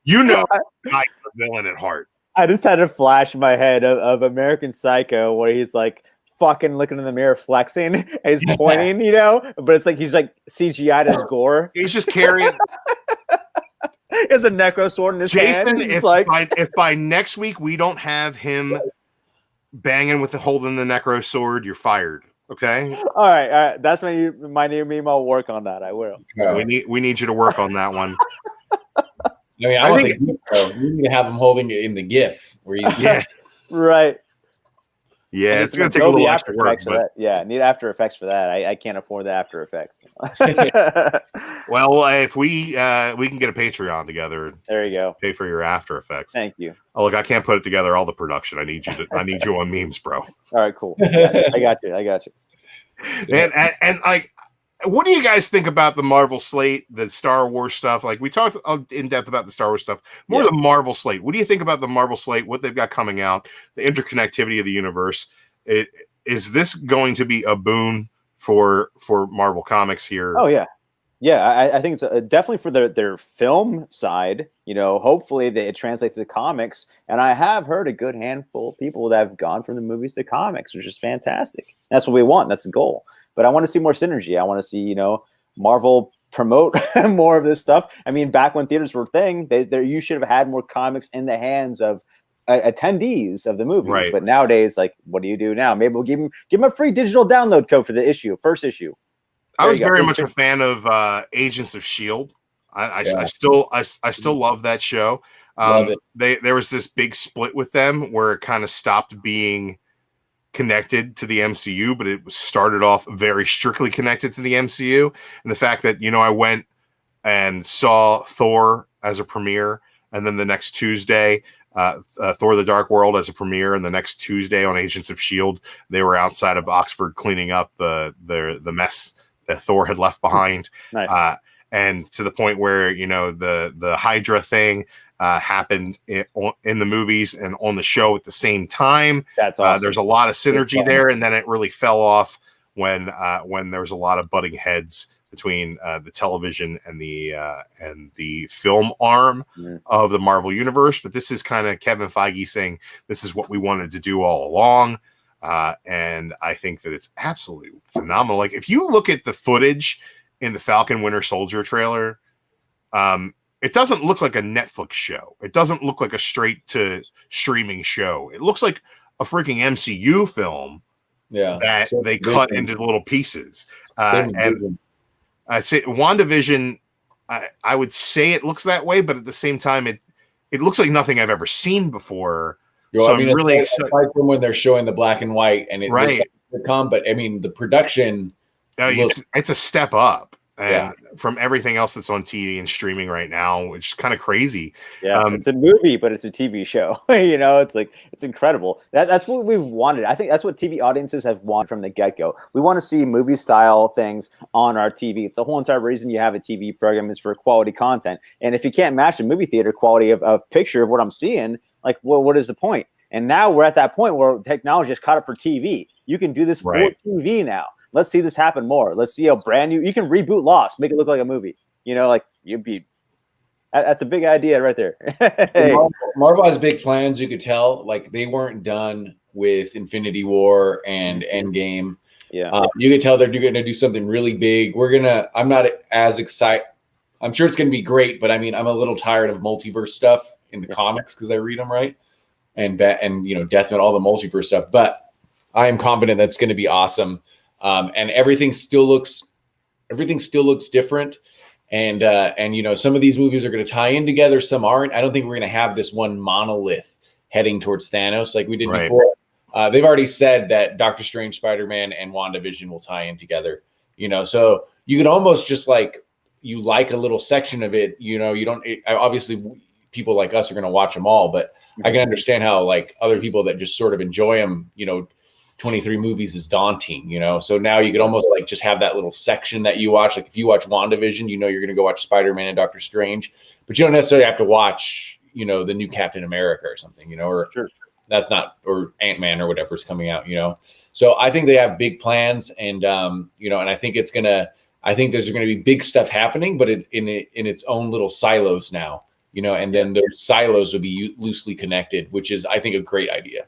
[SPEAKER 1] You know guy's the villain at heart.
[SPEAKER 3] I just had a flash in my head of American Psycho where he's like fucking looking in the mirror flexing and he's pointing, you know, but it's like he's like CGI'd as Gore.
[SPEAKER 1] He's just carrying.
[SPEAKER 3] He has a necro sword in his hand.
[SPEAKER 1] If by next week we don't have him banging with the holding the necro sword, you're fired. Okay.
[SPEAKER 3] All right. That's my new meme. I'll work on that. I will.
[SPEAKER 1] We need you to work on that one.
[SPEAKER 2] I mean, I think you need to have him holding it in the GIF where he's
[SPEAKER 3] right.
[SPEAKER 1] Yeah, it's going to take a little extra work.
[SPEAKER 3] But yeah, need After Effects for that. I can't afford the After Effects.
[SPEAKER 1] Well, if we can get a Patreon together.
[SPEAKER 3] There you go.
[SPEAKER 1] Pay for your After Effects.
[SPEAKER 3] Thank you.
[SPEAKER 1] Oh, look, I can't put it together. All the production. I need you on memes, bro.
[SPEAKER 3] All right, cool. I got you.
[SPEAKER 1] And like, what do you guys think about the Marvel slate, the Star Wars stuff? Like we talked in depth about the Star Wars stuff, more the Marvel slate. What do you think about the Marvel slate, what they've got coming out, the interconnectivity of the universe? Is this going to be a boon for Marvel Comics here?
[SPEAKER 3] Oh, yeah. Yeah, I think it's definitely for their film side. You know, hopefully it translates to comics. And I have heard a good handful of people that have gone from the movies to comics, which is fantastic. That's what we want. That's the goal. But I want to see more synergy. I want to see, you know, Marvel promote more of this stuff. I mean, back when theaters were a thing, you should have had more comics in the hands of attendees of the movies.
[SPEAKER 1] Right.
[SPEAKER 3] But nowadays, like, what do you do now? Maybe we'll give them a free digital download code for the first issue.
[SPEAKER 1] I was very much a fan of Agents of S.W.O.R.D. I still love that show.
[SPEAKER 2] Love it.
[SPEAKER 1] There was this big split with them where it kind of stopped being connected to the MCU, but it started off very strictly connected to the MCU. And the fact that, you know, I went and saw Thor as a premiere, and then the next Tuesday, Thor: The Dark World as a premiere, and the next Tuesday on Agents of S.W.O.R.D., they were outside of Oxford cleaning up the mess that Thor had left behind.
[SPEAKER 3] Nice.
[SPEAKER 1] And to the point where, you know, the Hydra thing happened in the movies and on the show at the same time.
[SPEAKER 3] That's awesome.
[SPEAKER 1] There's a lot of synergy there, and then it really fell off when there was a lot of butting heads between the television and the film arm of the Marvel Universe. But this is kind of Kevin Feige saying this is what we wanted to do all along. And I think that it's absolutely phenomenal. Like, if you look at the footage in the Falcon Winter Soldier trailer, it doesn't look like a Netflix show. It doesn't look like a straight to streaming show. It looks like a freaking MCU film that they cut into little pieces. And I say WandaVision, I would say it looks that way, but at the same time, it looks like nothing I've ever seen before.
[SPEAKER 2] Well,
[SPEAKER 1] so
[SPEAKER 2] I mean,
[SPEAKER 1] I'm really excited
[SPEAKER 2] from when they're showing the black and white, and it looks like a sitcom, but I mean, the production.
[SPEAKER 1] It's a step up, and from everything else that's on TV and streaming right now, which is kind of crazy.
[SPEAKER 3] Yeah, it's a movie, but it's a TV show. You know, it's like, it's incredible. That's what we've wanted. I think that's what TV audiences have wanted from the get-go. We want to see movie style things on our TV. It's the whole entire reason you have a TV program is for quality content. And if you can't match the movie theater quality of picture of what I'm seeing, like, well, what is the point? And now we're at that point where technology has caught up for TV. You can do this for TV now. Let's see this happen more. Let's see a brand new. You can reboot Lost, make it look like a movie. You know, like, you'd be. That's a big idea right there. Hey.
[SPEAKER 2] Marvel has big plans. You could tell, like, they weren't done with Infinity War and Endgame.
[SPEAKER 3] Yeah,
[SPEAKER 2] you could tell they're going to do something really big. I'm not as excited. I'm sure it's going to be great, but I mean, I'm a little tired of multiverse stuff in the comics because I read them, right? And you know, Death Metal, all the multiverse stuff. But I am confident that's going to be awesome. And everything still looks different. And you know, some of these movies are going to tie in together, some aren't. I don't think we're going to have this one monolith heading towards Thanos like we did before. They've already said that Doctor Strange, Spider-Man, and WandaVision will tie in together. You know, so you could almost just like, you like a little section of it. You know, you don't. Obviously, people like us are going to watch them all, but I can understand how, like, other people that just sort of enjoy them, you know, 23 movies is daunting, you know? So now you could almost like just have that little section that you watch. Like, if you watch WandaVision, you know, you're going to go watch Spider-Man and Doctor Strange, but you don't necessarily have to watch, you know, the new Captain America or something, you know, or that's not, or Ant-Man or whatever's coming out, you know? So I think they have big plans, and, you know, and I think there's going to be big stuff happening, but in its own little silos now, you know, and then those silos will be loosely connected, which is, I think, a great idea.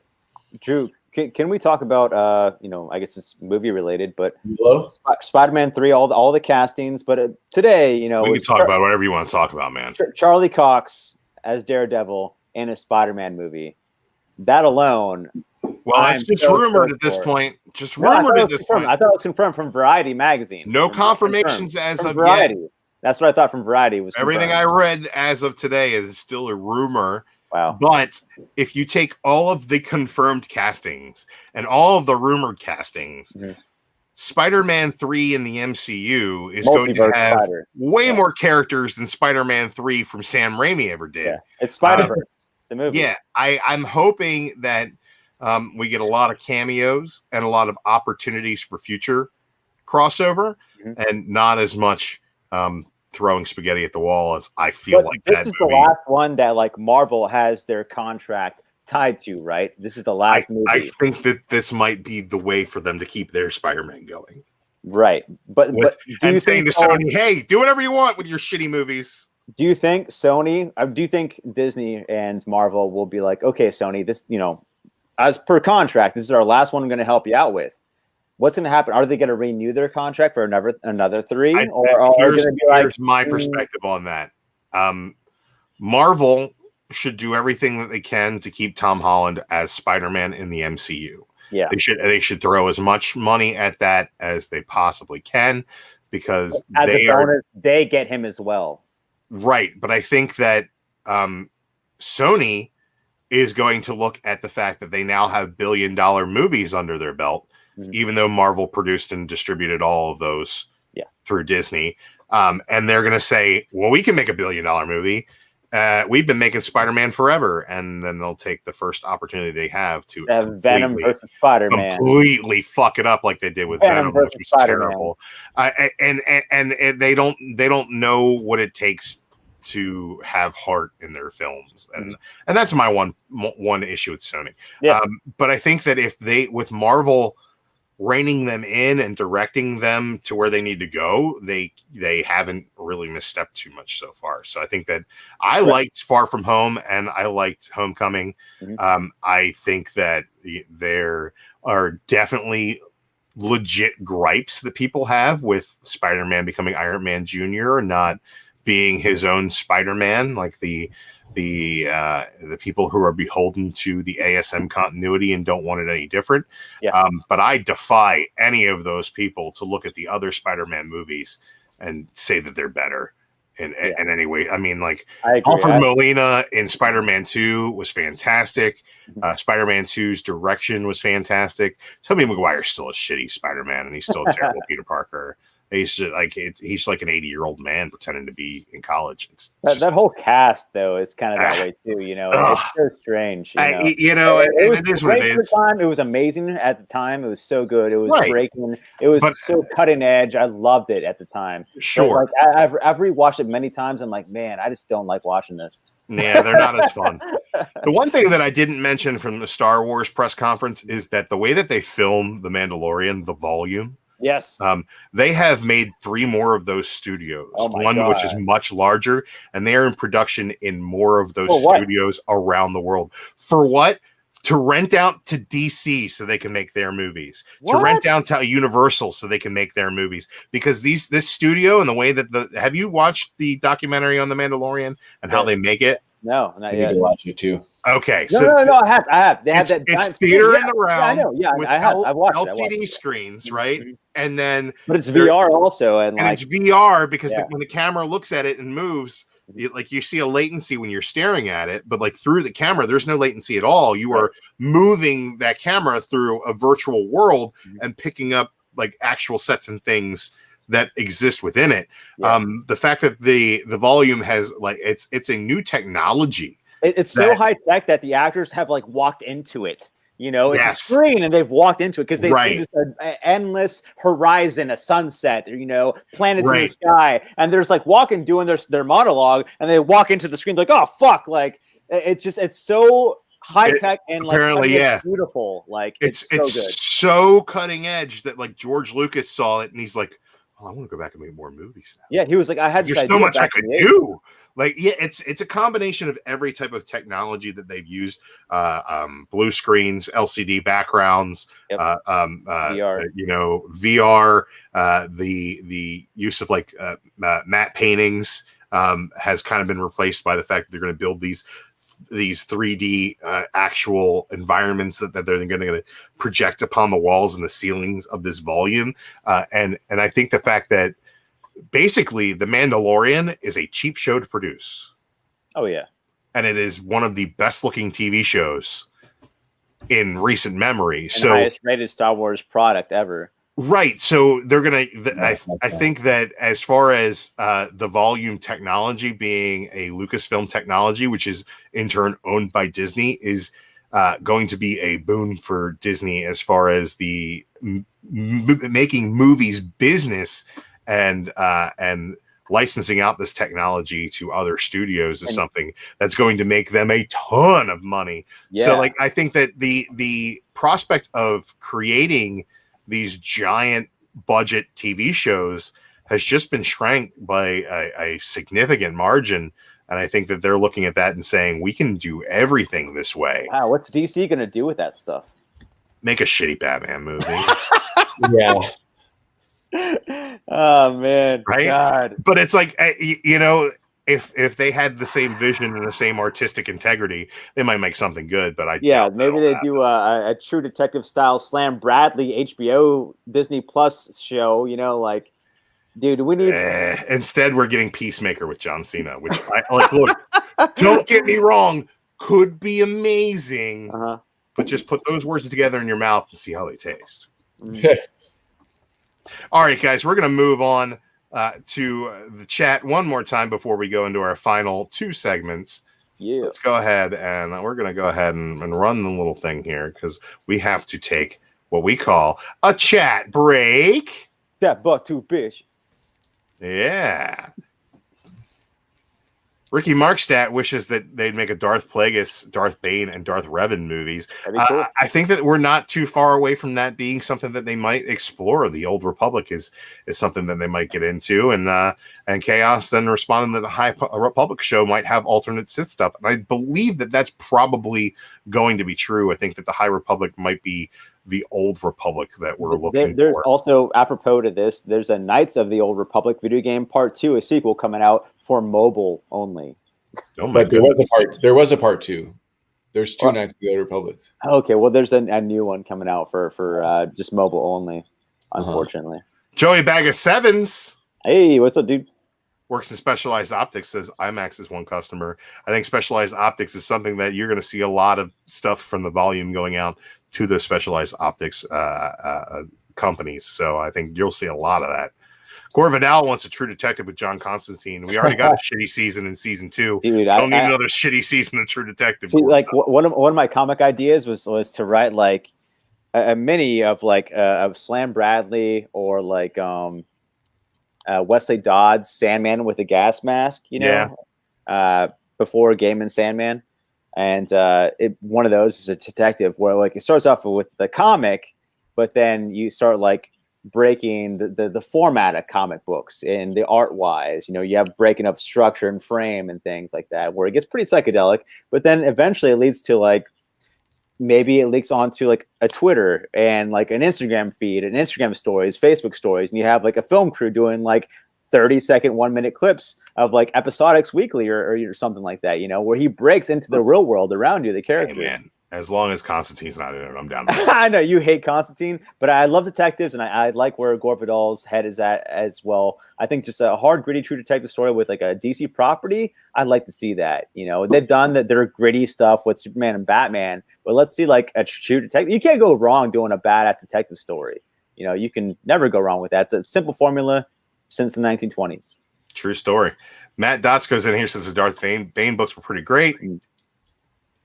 [SPEAKER 3] Drew, can we talk about, you know, I guess it's movie related, but
[SPEAKER 2] Hello?
[SPEAKER 3] Spider-Man 3, all the castings, but today, you know,
[SPEAKER 1] we can talk about whatever you want to talk about, man.
[SPEAKER 3] Charlie Cox as Daredevil in a Spider-Man movie. That alone.
[SPEAKER 1] Well, that's just rumored at this point. Just rumored at this point.
[SPEAKER 3] I thought it was confirmed from Variety magazine.
[SPEAKER 1] No confirmations as of
[SPEAKER 3] Variety.
[SPEAKER 1] yet.
[SPEAKER 3] That's what I thought from Variety was confirmed.
[SPEAKER 1] Everything I read as of today is still a rumor.
[SPEAKER 3] Wow.
[SPEAKER 1] But if you take all of the confirmed castings and all of the rumored castings, Spider-Man 3 in the MCU is going to have way more characters than Spider-Man 3 from Sam Raimi ever did.
[SPEAKER 3] Yeah. It's Spider-Verse, the movie.
[SPEAKER 1] Yeah, I'm hoping that we get a lot of cameos and a lot of opportunities for future crossover, and not as much throwing spaghetti at the wall as I feel like
[SPEAKER 3] this
[SPEAKER 1] that
[SPEAKER 3] is
[SPEAKER 1] movie.
[SPEAKER 3] The last one that, like, Marvel has their contract tied to, right? This is the last movie.
[SPEAKER 1] I think that this might be the way for them to keep their Spider-Man going.
[SPEAKER 3] Right. But do you
[SPEAKER 1] saying to Sony, hey, do whatever you want with your shitty movies.
[SPEAKER 3] Do you think Disney and Marvel will be like, okay, Sony, this, you know, as per contract, this is our last one I'm going to help you out with. What's going to happen? Are they going to renew their contract for another 3?
[SPEAKER 1] Here's my perspective on that. Marvel should do everything that they can to keep Tom Holland as Spider-Man in the MCU.
[SPEAKER 3] Yeah,
[SPEAKER 1] they should throw as much money at that as they possibly can, because
[SPEAKER 3] as a bonus, they get him as well.
[SPEAKER 1] Right, but I think that Sony is going to look at the fact that they now have billion-dollar movies under their belt. Even though Marvel produced and distributed all of those through Disney. And they're going to say, well, we can make $1 billion movie. we've been making Spider-Man forever, and then they'll take the first opportunity they have to
[SPEAKER 3] Venom versus Spider-Man.
[SPEAKER 1] completely fuck it up like they did with Venom, which was
[SPEAKER 3] Spider-Man.
[SPEAKER 1] terrible. And they don't know what it takes to have heart in their films, and that's my one issue with Sony.
[SPEAKER 3] Yeah.
[SPEAKER 1] But I think that if they, with Marvel reining them in and directing them to where they need to go, they haven't really misstepped too much so far. So I think that I liked Far From Home and I liked Homecoming. I think that there are definitely legit gripes that people have with Spider-Man becoming Iron Man Jr. and not being his own Spider-Man, like the people who are beholden to the ASM continuity and don't want it any different. But I defy any of those people to look at the other Spider-Man movies and say that they're better in any way. I mean, like Alfred Molina in Spider-Man 2 was fantastic. Spider-Man 2's direction was fantastic. Tobey Maguire's still a shitty Spider-Man, and he's still a terrible Peter Parker. He's like an 80-year-old man pretending to be in college.
[SPEAKER 3] That whole cast, though, is kind of that way too. It's so strange.
[SPEAKER 1] It was great
[SPEAKER 3] at the time. It was amazing at the time. It was so good. It was breaking. It was so cutting edge. I loved it at the time.
[SPEAKER 1] Sure.
[SPEAKER 3] But, I've rewatched it many times. I'm like, man, I just don't like watching this.
[SPEAKER 1] Yeah, they're not as fun. The one thing that I didn't mention from the Star Wars press conference is that the way that they film The Mandalorian, the volume.
[SPEAKER 3] Yes.
[SPEAKER 1] They have made 3 more of those studios. One which is much larger, and they are in production in more of those studios around the world. For what? To rent out to DC so they can make their movies. To rent out to Universal so they can make their movies. Because this studio and the way that have you watched the documentary on The Mandalorian and how they make it?
[SPEAKER 3] No, not yet.
[SPEAKER 2] I need to watch it too.
[SPEAKER 1] Okay,
[SPEAKER 3] no, I have. They have that.
[SPEAKER 1] It's theater in the round.
[SPEAKER 3] I know. Yeah,
[SPEAKER 1] with
[SPEAKER 3] I have. I've watched
[SPEAKER 1] LCD screens, right? And then,
[SPEAKER 3] but it's VR also, and
[SPEAKER 1] it's VR because when the camera looks at it and moves, you see a latency when you're staring at it, but like through the camera, there's no latency at all. You are moving that camera through a virtual world and picking up like actual sets and things that exist within it. The fact that the volume has it's a new technology.
[SPEAKER 3] It's so high tech that the actors have walked into it. It's a screen and they've walked into it because they see just an endless horizon, a sunset, planets in the sky, and they're just walking, doing their monologue, and they walk into the screen like, oh fuck, it's so high tech and
[SPEAKER 1] apparently
[SPEAKER 3] beautiful.
[SPEAKER 1] It's
[SPEAKER 3] so good.
[SPEAKER 1] So cutting edge that George Lucas saw it and he's like, oh, I want to go back and make more movies now.
[SPEAKER 3] Yeah, he was like, I had
[SPEAKER 1] there's so much I could do. It's a combination of every type of technology that they've used: blue screens, LCD backgrounds, VR. VR. The use of matte paintings has kind of been replaced by the fact that they're going to build these 3D actual environments that they're going to project upon the walls and the ceilings of this volume. And I think the fact that basically The Mandalorian is a cheap show to produce.
[SPEAKER 3] Oh yeah. And
[SPEAKER 1] it is one of the best looking TV shows in recent memory.
[SPEAKER 3] And the highest rated Star Wars product ever.
[SPEAKER 1] Right. So they're going to, I think that as far as the volume technology being a Lucasfilm technology, which is in turn owned by Disney, is going to be a boon for Disney as far as the making movies business and licensing out this technology to other studios is something that's going to make them a ton of money. Yeah. So I think that the prospect of creating these giant budget TV shows has just been shrank by a significant margin. And I think that they're looking at that and saying, we can do everything this way.
[SPEAKER 3] Wow, what's DC going to do with that stuff?
[SPEAKER 1] Make a shitty Batman movie.
[SPEAKER 2] Yeah.
[SPEAKER 3] Oh, man.
[SPEAKER 1] Right?
[SPEAKER 3] God.
[SPEAKER 1] But it's if they had the same vision and the same artistic integrity, they might make something good. But
[SPEAKER 3] maybe they do a True Detective style Slam Bradley HBO Disney Plus show. Dude, we need.
[SPEAKER 1] Instead, we're getting Peacemaker with John Cena, which look, don't get me wrong, could be amazing, but just put those words together in your mouth and see how they taste. All right, guys, we're gonna move on. to the chat one more time before we go into our final 2 segments.
[SPEAKER 3] Yeah.
[SPEAKER 1] Let's go ahead and we're going to go ahead and run the little thing here because we have to take what we call a chat break.
[SPEAKER 3] That butt too bitch.
[SPEAKER 1] Yeah. Ricky Markstadt wishes that they'd make a Darth Plagueis, Darth Bane, and Darth Revan movies.
[SPEAKER 3] That'd be cool.
[SPEAKER 1] I think that we're not too far away from that being something that they might explore. The Old Republic is something that they might get into, and Chaos then responding that the High Republic show might have alternate Sith stuff, and I believe that that's probably going to be true. I think that the High Republic might be the Old Republic that we're looking
[SPEAKER 3] there's
[SPEAKER 1] for.
[SPEAKER 3] Also, apropos to this, there's a Knights of the Old Republic video game Part 2, a sequel coming out for mobile only.
[SPEAKER 1] Oh my
[SPEAKER 2] But there was a part 2. There's 2 Knights of the Old Republic.
[SPEAKER 3] Okay, well, there's a new one coming out for just mobile only, unfortunately.
[SPEAKER 1] Joey Bag of Sevens.
[SPEAKER 3] Hey, what's up, dude?
[SPEAKER 1] Works in Specialized Optics, says IMAX is one customer. I think Specialized Optics is something that you're going to see a lot of stuff from the volume going out to the Specialized Optics companies. So I think you'll see a lot of that. Gore Vidal wants a True Detective with John Constantine. We already got a shitty season in season 2.
[SPEAKER 3] Dude,
[SPEAKER 1] I don't need another shitty season of True Detective.
[SPEAKER 3] See, like one of my comic ideas was to write like a mini of like of Slam Bradley or like Wesley Dodds Sandman with a gas mask, before Gaiman Sandman, and one of those is a detective where like it starts off with the comic, but then you start like breaking the format of comic books and the art wise, you have breaking of structure and frame and things like that, where it gets pretty psychedelic, but then eventually it leads to like maybe it leaks onto like a Twitter and like an Instagram feed and Instagram stories, Facebook stories, and you have like a film crew doing like 30-second, 1-minute clips of like episodics weekly or something like that, where he breaks into the real world around you, the character.
[SPEAKER 1] Hey, man. As long as Constantine's not in it, I'm down.
[SPEAKER 3] I know you hate Constantine, but I love detectives, and I like where Gore Vidal's head is at as well. I think just a hard, gritty, true detective story with like a DC property, I'd like to see that. They've done their gritty stuff with Superman and Batman, but let's see like a true detective. You can't go wrong doing a badass detective story. You can never go wrong with that. It's a simple formula since the 1920s.
[SPEAKER 1] True story. Matt Dots goes in here, says the Darth Bane books were pretty great.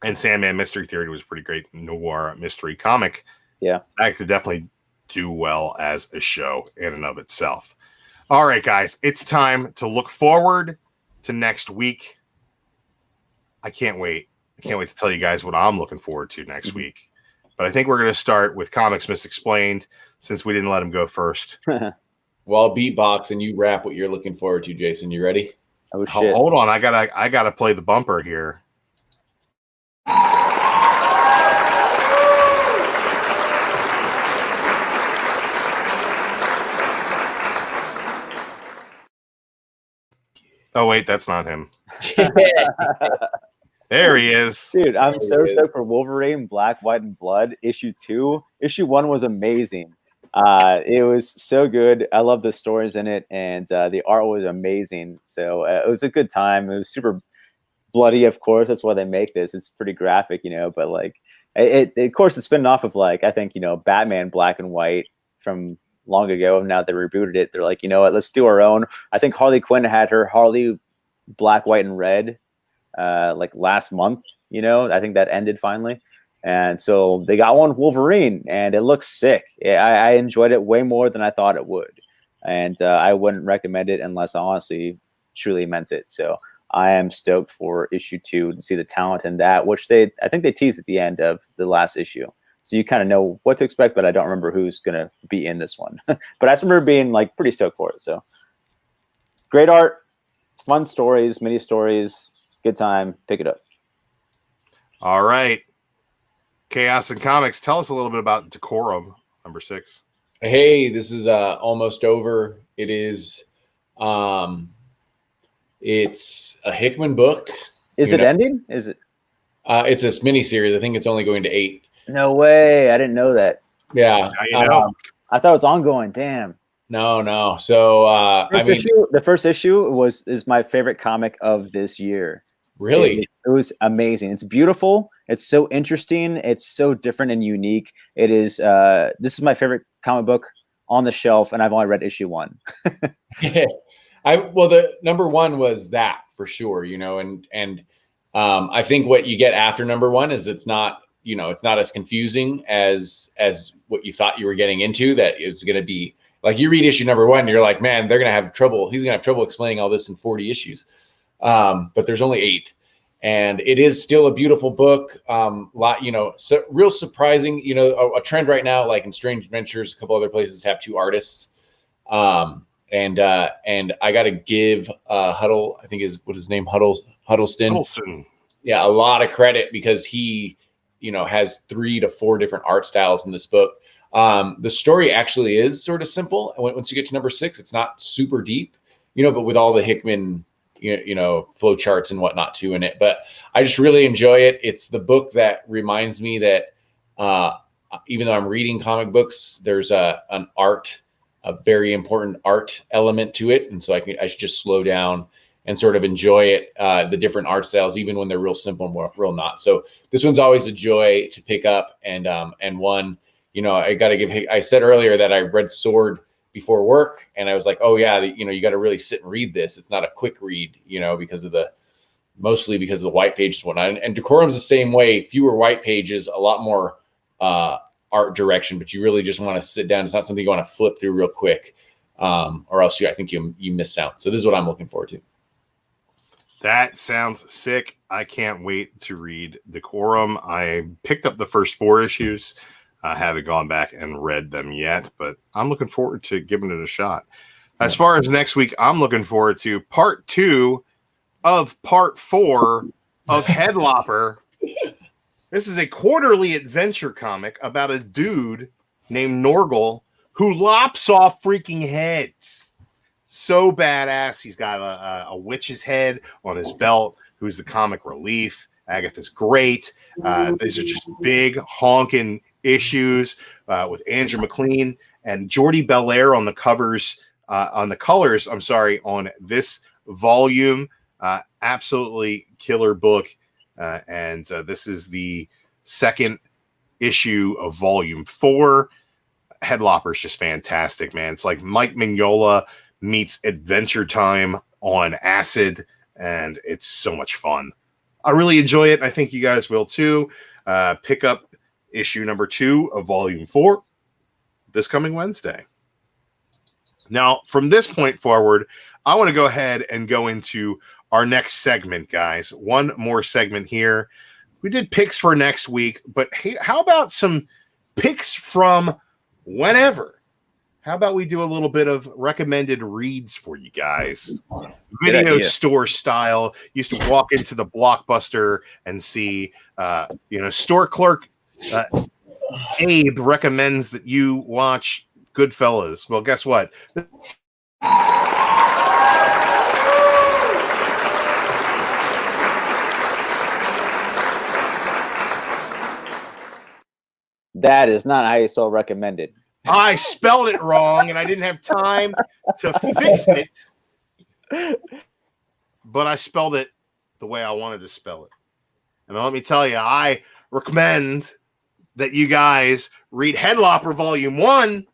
[SPEAKER 1] And Sandman Mystery Theory was pretty great noir mystery comic.
[SPEAKER 3] Yeah.
[SPEAKER 1] That could definitely do well as a show in and of itself. All right, guys, it's time to look forward to next week. I can't wait. I can't wait to tell you guys what I'm looking forward to next week. But I think we're going to start with Comics Misexplained since we didn't let him go first.
[SPEAKER 2] Well, I'll beatbox and you rap what you're looking forward to, Jason. You ready?
[SPEAKER 3] Oh, shit.
[SPEAKER 1] Hold on. I gotta play the bumper here. Oh wait, that's not him. There he is.
[SPEAKER 3] Dude, I'm so stoked for Wolverine, Black, White, and Blood, issue 2. Issue 1 was amazing. It was so good. I love the stories in it, and the art was amazing. So it was a good time. It was super bloody, of course. That's why they make this. It's pretty graphic, but like it of course it's spinning off of like I think Batman Black and White from long ago. Now they rebooted it. They're like, what, let's do our own. I think Harley Quinn had her Harley Black, White, and Red like last month. I think that ended finally. And so they got one Wolverine, and it looks sick. I enjoyed it way more than I thought it would. And I wouldn't recommend it unless I honestly truly meant it. So I am stoked for issue 2 to see the talent in that, which I think they teased at the end of the last issue. So you kind of know what to expect, but I don't remember who's going to be in this one. But I just remember being like pretty stoked for it. So great art, fun stories, mini stories, good time. Pick it up.
[SPEAKER 1] All right. Chaos and Comics, tell us a little bit about Decorum, number 6.
[SPEAKER 2] Hey, this is almost over. It is it's a Hickman book.
[SPEAKER 3] Is it ending? Is it?
[SPEAKER 2] It's a mini series. I think it's only going to 8.
[SPEAKER 3] No way! I didn't know that.
[SPEAKER 2] Yeah,
[SPEAKER 1] I
[SPEAKER 3] thought it was ongoing. Damn.
[SPEAKER 2] No. So
[SPEAKER 3] the first issue is my favorite comic of this year.
[SPEAKER 2] Really,
[SPEAKER 3] it was amazing. It's beautiful. It's so interesting. It's so different and unique. It is. This is my favorite comic book on the shelf, and I've only read issue 1.
[SPEAKER 2] Well, the number 1 was that for sure, and I think what you get after number 1 is it's not as confusing as what you thought you were getting into. That it's going to be like you read issue number 1, and you're like, man, they're going to have trouble. He's going to have trouble explaining all this in 40 issues. But there's only 8, and it is still a beautiful book. Real surprising. A trend right now, like in Strange Adventures, a couple other places have 2 artists. And I got to give Huddle, I think what his name, Huddleston. Yeah, a lot of credit because he, has 3 to 4 different art styles in this book. The story actually is sort of simple. And once you get to number 6, it's not super deep, but with all the Hickman, flow charts and whatnot too in it. But I just really enjoy it. It's the book that reminds me that even though I'm reading comic books, there's a very important art element to it. And so I should just slow down and sort of enjoy it, the different art styles, even when they're real simple and real not. So this one's always a joy to pick up. And one, I got to give, I said earlier that I read S.W.O.R.D before work. And I was like, oh yeah, you got to really sit and read this. It's not a quick read, mostly because of the white pages and whatnot. And Decorum's the same way, fewer white pages, a lot more art direction, but you really just want to sit down. It's not something you want to flip through real quick, or else I think you miss out. So this is what I'm looking forward to.
[SPEAKER 1] That sounds sick. I can't wait to read Decorum. I picked up the first 4 issues. I haven't gone back and read them yet, but I'm looking forward to giving it a shot. As far as next week, I'm looking forward to part 2 of part 4 of Headlopper. This is a quarterly adventure comic about a dude named Norgal who lops off freaking heads. So badass. He's got a witch's head on his belt, who's the comic relief. Agatha's great. These are just big honking issues with Andrew McLean and Jordi Belair on the covers, on this volume. Absolutely killer book. And this is the 2nd issue of volume 4. Headlopper's just fantastic, man. It's like Mike Mignola meets Adventure Time on acid, and it's so much fun. I really enjoy it. I think you guys will too. Pick up issue number 2 of volume 4 this coming Wednesday. Now, from this point forward, I want to go ahead and go into our next segment, guys. One more segment here. We did picks for next week, but hey, how about some picks from whenever? How about we do a little bit of recommended reads for you guys? Video store style. Used to walk into the Blockbuster and see, store clerk Abe recommends that you watch Goodfellas. Well, guess what?
[SPEAKER 3] That is not how you spell recommended.
[SPEAKER 1] I spelled it wrong, and I didn't have time to fix it. But I spelled it the way I wanted to spell it. And let me tell you, I recommend that you guys read Headlopper Volume 1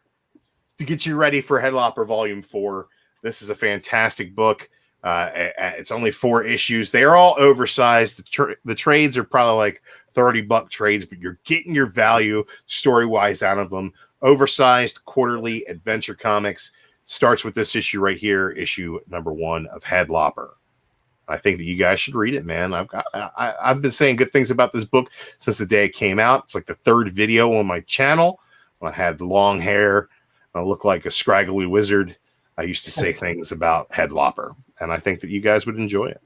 [SPEAKER 1] to get you ready for Headlopper Volume 4. This is a fantastic book. It's only 4 issues. They are all oversized. The trades are probably like $30 trades, but you're getting your value story-wise out of them. Oversized quarterly adventure comics. Starts with this issue right here, issue number 1 of Headlopper. I think that you guys should read it, man. I've been saying good things about this book since the day it came out. It's like the 3rd video on my channel. When I had long hair, I looked like a scraggly wizard. I used to say things about Headlopper, and I think that you guys would enjoy it.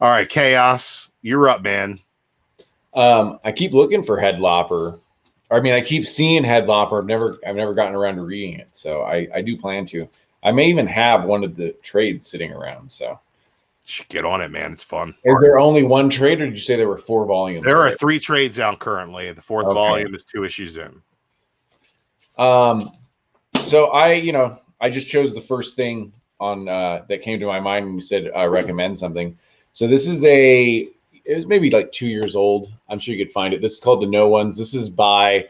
[SPEAKER 1] All right, Chaos, you're up, man.
[SPEAKER 2] I keep looking for Headlopper. I keep seeing Headlopper. I've never gotten around to reading it, so I do plan to. I may even have one of the trades sitting around. So
[SPEAKER 1] you should get on it, man. It's fun.
[SPEAKER 2] Is there only one trade, or did you say there were 4 volumes?
[SPEAKER 1] There are 3 trades out currently. The 4th volume is 2 issues in.
[SPEAKER 2] So I just chose the first thing on that came to my mind when you said recommend something. So this is it was maybe like 2 years old. I'm sure you could find it. This is called The No Ones. This is by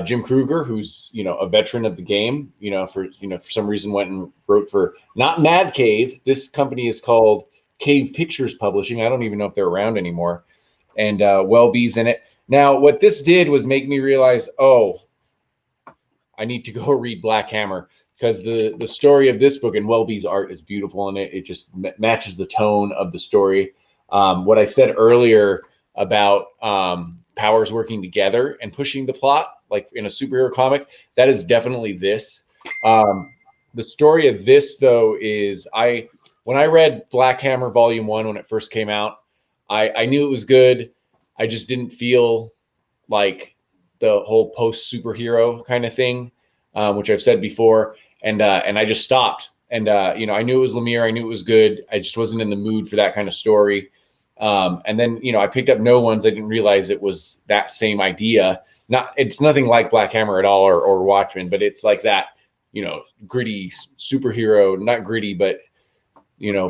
[SPEAKER 2] Jim Kruger, who's a veteran of the game, for some reason went and wrote for not Mad Cave. This company is called Cave Pictures Publishing. I don't even know if they're around anymore. And Welby's in it. Now, what this did was make me realize, I need to go read Black Hammer, because the story of this book, and Welby's art is beautiful, and it just matches the tone of the story. What I said earlier about powers working together and pushing the plot, like in a superhero comic, that is definitely this. The story of this, though, is when I read Black Hammer Volume 1 when it first came out, I knew it was good. I just didn't feel like the whole post superhero kind of thing, which I've said before, and I just stopped. And I knew it was Lemire, I knew it was good. I just wasn't in the mood for that kind of story. And then I picked up No Ones. I didn't realize it was that same idea. It's nothing like Black Hammer at all, or Watchmen, but it's like that gritty superhero, not gritty, but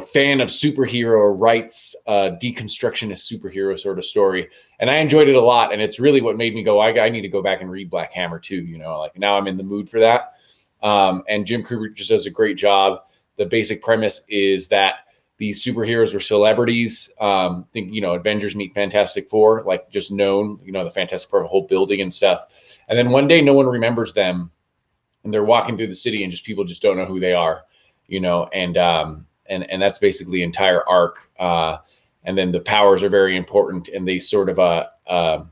[SPEAKER 2] fan of superhero rights, deconstructionist superhero sort of story. And I enjoyed it a lot. And it's really what made me go, I need to go back and read Black Hammer too. Like now I'm in the mood for that. And Jim Kruger just does a great job. The basic premise is that these superheroes are celebrities. Think, Avengers meet Fantastic Four, like just known, the Fantastic Four, a whole building and stuff. And then one day no one remembers them, and they're walking through the city and people just don't know who they are, and that's basically the entire arc. And then the powers are very important, and they sort of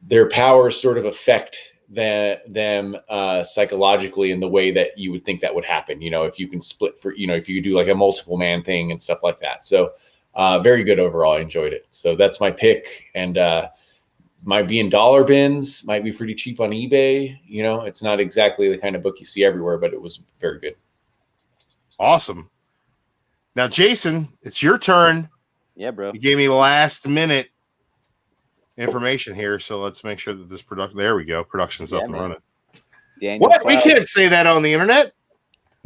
[SPEAKER 2] their powers sort of affect them psychologically in the way that you would think that would happen. If you can split if you do like a multiple man thing and stuff like that. So very good overall. I enjoyed it. So that's my pick, and might be in dollar bins, might be pretty cheap on eBay. It's not exactly the kind of book you see everywhere, but it was very good.
[SPEAKER 1] Awesome. Now, Jason, it's your turn.
[SPEAKER 3] Yeah, bro.
[SPEAKER 1] You gave me last minute information here, so let's make sure that this there we go. Production's up and running.
[SPEAKER 3] Daniel
[SPEAKER 1] what?
[SPEAKER 3] Cloud.
[SPEAKER 1] We can't say that on the internet.